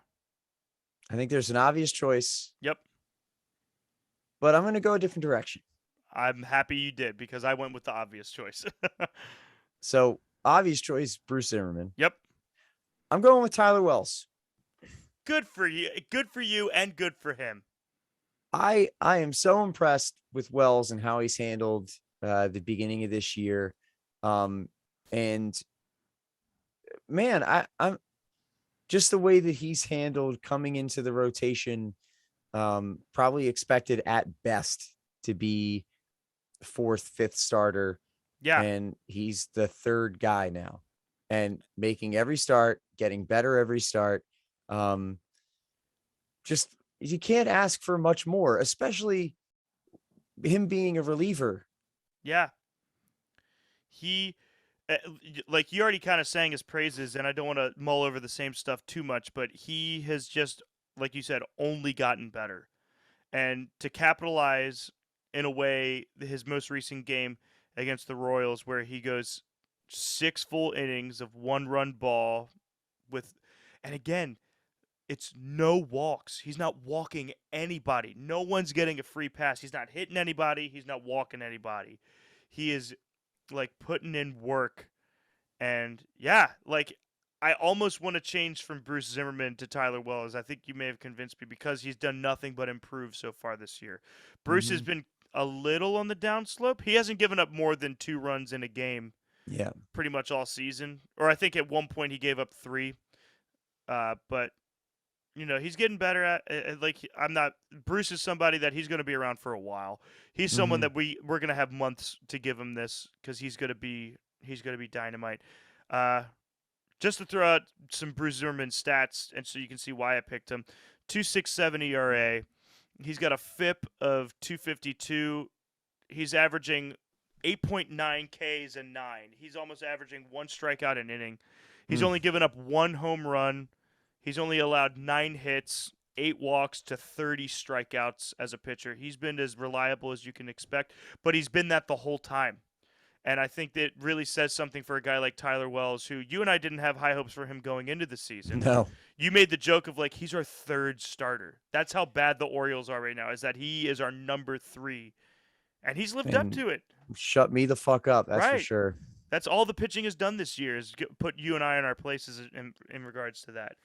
I think there's an obvious choice. Yep. But I'm gonna go a different direction. I'm happy you did, because I went with the obvious choice. So obvious choice, Bruce Zimmerman. Yep. I'm going with Tyler Wells. Good for you. Good for you, and good for him. I am so impressed with Wells and how he's handled the beginning of this year. And man, I'm just the way that he's handled coming into the rotation, probably expected at best to be fourth, fifth starter, Yeah, and he's the third guy now and making every start, getting better every start. Um, just you can't ask for much more, especially him being a reliever. yeah. He, like you already kind of sang his praises, and I don't want to mull over the same stuff too much, but he has just, like you said, only gotten better. And to capitalize in a way, his most recent game against the Royals, where he goes 6 full innings of 1 run ball with, and again, it's no walks. He's not walking anybody. No one's getting a free pass. He's not hitting anybody. He's not walking anybody. He is like putting in work. And yeah, like I almost want to change from Bruce Zimmerman to Tyler Wells. I think you may have convinced me because he's done nothing but improve so far this year. Bruce has Mhm. been a little on the downslope. He hasn't given up more than 2 runs in a game Yeah. pretty much all season. Or I think at one point he gave up 3. But he's getting better at like I'm not Bruce is somebody that he's going to be around for a while. He's someone Mhm. that we're going to have months to give him this cuz he's going to be dynamite. Uh just to throw out some Bruce Zimmerman stats and so you can see why I picked him. 2.67 ERA. He's got a FIP of 252. He's averaging 8.9 Ks and 9. He's almost averaging 1 strikeout an inning. He's Mm. only given up 1 home run. He's only allowed 9 hits, 8 walks to 30 strikeouts as a pitcher. He's been as reliable as you can expect, but he's been that the whole time. And I think that really says something for a guy like Tyler Wells, who you and I didn't have high hopes for him going into the season. No. You made the joke of like he's our third starter. That's how bad the Orioles are right now, is that he is our number 3. And he's lived up And to it. shut me the fuck up. That's for Right. sure. That's all the pitching has done this year is put you and I in our places in regards to that.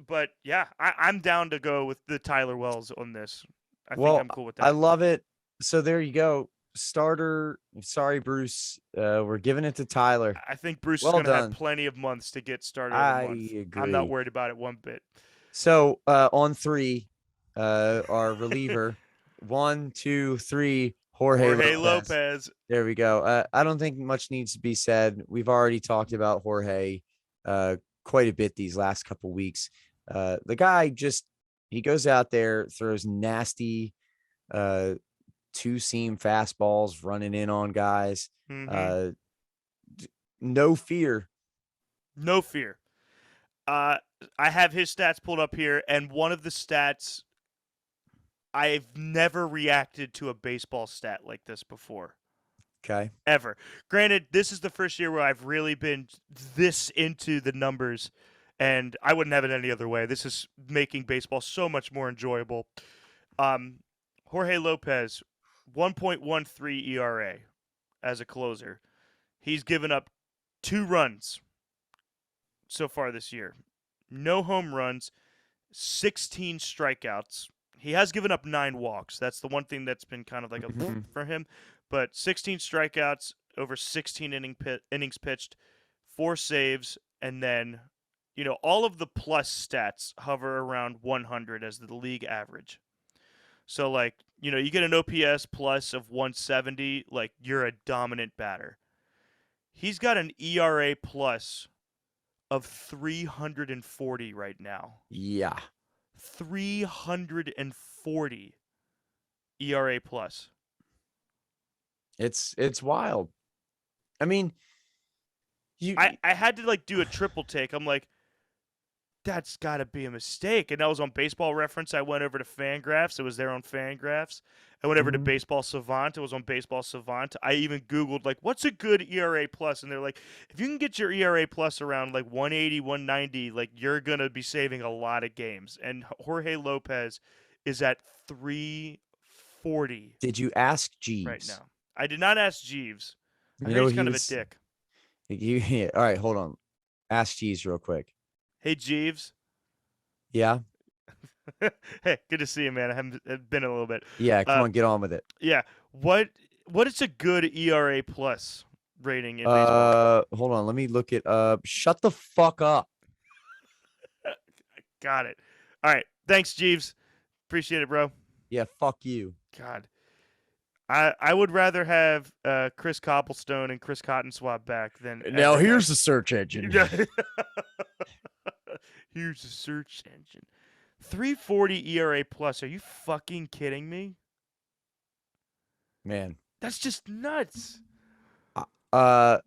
But yeah, I'm down to go with the Tyler Wells on this. I think Well, I'm cool with I that. love it. So there you go. Starter. Sorry, Bruce. We're giving it to Tyler. I think Bruce is Well going to have done. plenty of months to get started of the I month. I'm not agree. worried about it one bit. So on 3, our reliever, 1, 2, 3, Jorge Jorge Lopez. Lopez. There we go. I don't think much needs to be said. We've already talked about Jorge quite a bit these last couple weeks. The guy he goes out there, throws nasty 2-seam fastballs running in on guys. Mm-hmm. No fear. No fear. I have his stats pulled up here, and one of the stats, I've never reacted to a baseball stat like this before. Okay. Ever. Granted, this is the first year where I've really been this into the numbers, and I wouldn't have it any other way. This is making baseball so much more enjoyable. Jorge Lopez, 1.13 ERA as a closer. He's given up 2 runs so far this year. No home runs, 16 strikeouts. He has given up 9 walks. That's the one thing that's been kind of like a Mhm. for him. But 16 strikeouts over 16 innings pitched, 4 saves, and then, all of the plus stats hover around 100 as the league average. So, like, you get an OPS plus of 170, like, you're a dominant batter. He's got an ERA plus of 340 right now. Yeah. 340 ERA plus. It's wild. I mean, I had to like do a triple take. I'm like, that's got to be a mistake. And that was on Baseball Reference. I went over to Fangraphs. It was there on Fangraphs. I went over to Mhm. Baseball Savant. It was on Baseball Savant. I even Googled, like, what's a good ERA plus? And they're like, if you can get your ERA plus around like 180, 190, like, you're going to be saving a lot of games. And Jorge Lopez is at 340 Did you ask right Jeeves? now. I did not ask Jeeves. I You heard know he's he kind of a was. dick. Yeah, all right, hold on. Ask Jeeves real quick. Hey, Jeeves. Yeah. Hey, good to see you, man. I haven't been in a little bit. Yeah, come Uh, on, get on with it. Yeah. What is a good ERA plus rating in baseball? Hold on, let me look it up. Shut the fuck up. Got it. All right. Thanks, Jeeves. Appreciate it, bro. Yeah, fuck you. God. I would rather have Chris Cobblestone and Chris Cottonswab back than Now ever here's have- the search engine. Yeah. Here's the search engine. 340 ERA plus. Are you fucking kidding me? Man. That's just nuts. I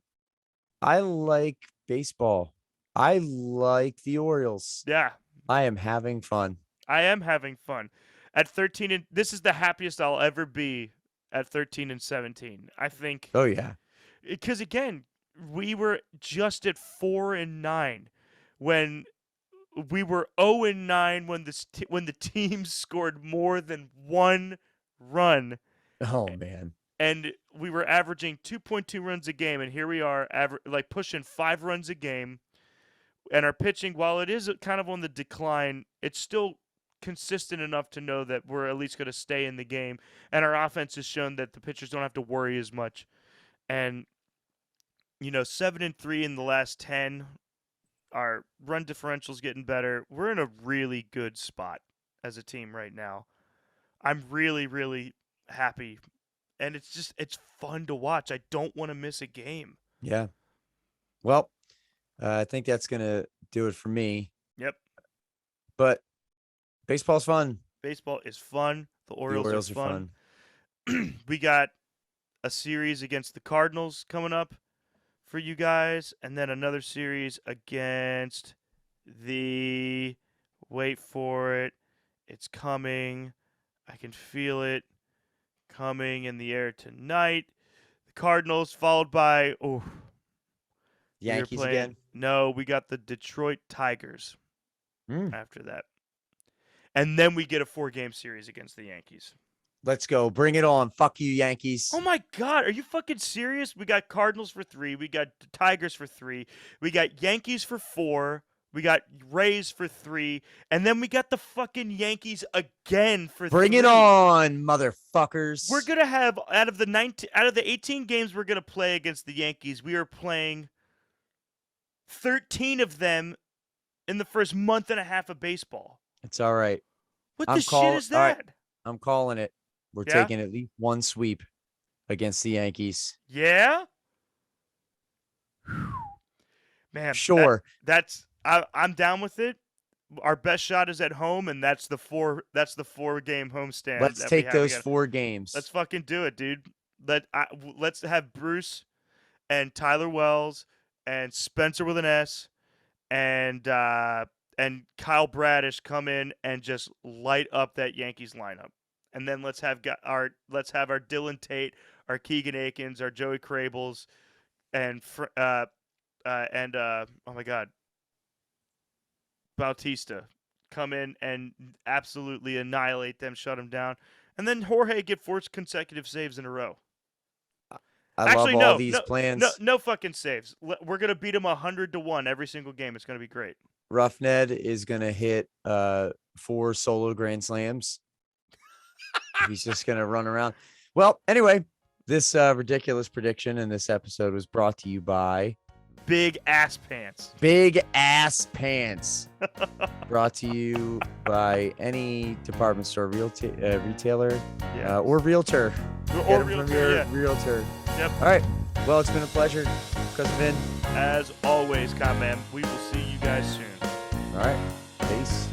like baseball. I like the Orioles. Yeah. I am having fun. I am having fun. At 13 and this is the happiest I'll ever be at 13 and 17. I think Oh yeah. because again, we were just at 4 and 9 when we were 0 and 9 when when the team scored more than one run Oh man. and we were averaging 2.2 runs a game, and here we are like pushing 5 runs a game. And our pitching, while it is kind of on the decline, it's still consistent enough to know that we're at least going to stay in the game. And our offense has shown that the pitchers don't have to worry as much. And 7-3 in the last 10. Our run differential's getting better. We're in a really good spot as a team right now. I'm really, really happy. And it's fun to watch. I don't want to miss a game. Yeah. Well, I think that's gonna do it for me. Yep. But baseball's fun. Baseball is fun. The The Orioles, are fun. We got a series against the Cardinals coming up for you guys, and then another series against the wait for it. It's coming. I can feel it coming in the air tonight. The Cardinals followed by we were Yankees playing- again. No, we got the Detroit Tigers Hmm. after that. And then we get a 4-game series against the Yankees. Let's go. Bring it on. Fuck you, Yankees. Oh my God, are you fucking serious? We got Cardinals for 3, we got the Tigers for 3, we got Yankees for 4, we got Rays for 3, and then we got the fucking Yankees again for 3. Bring it on, motherfuckers. We're gonna have out of the 18 games we're gonna play against the Yankees, we are playing 13 of them in the first month and a half of baseball. It's all right. What I'm the shit call- is all right. that? I'm calling it. We're Yeah? taking at least one sweep against the Yankees. Yeah? Man, Sure. I'm down with it. Our best shot is at home, and that's the 4-game homestand. Let's that we take have those again. 4 games. Let's fucking do it, dude. Let's have Bruce and Tyler Wells and Spencer with an S and Kyle Bradish come in and just light up that Yankees lineup. And then let's have our Dylan Tate, our Keegan Akins, our Joey Crabels, and oh my God, Bautista come in and absolutely annihilate them, shut them down, and then Jorge get 4 consecutive saves in a row. I Actually, love no, all these plans. No fucking saves. We're gonna beat them 100-1 every single game. It's gonna be great. Rough Ned is gonna hit 4 solo grand slams. He's just gonna run around. Well, anyway, this ridiculous prediction in this episode was brought to you by Big ass pants. Big Ass Pants. Brought to you by any department store retailer Yeah. or realtor. Or Get 'em from realtor, your yeah. realtor. Yep. All right. Well, it's been a pleasure. Cousin Vin. As always, Con Man, we will see you guys soon. All right. Peace.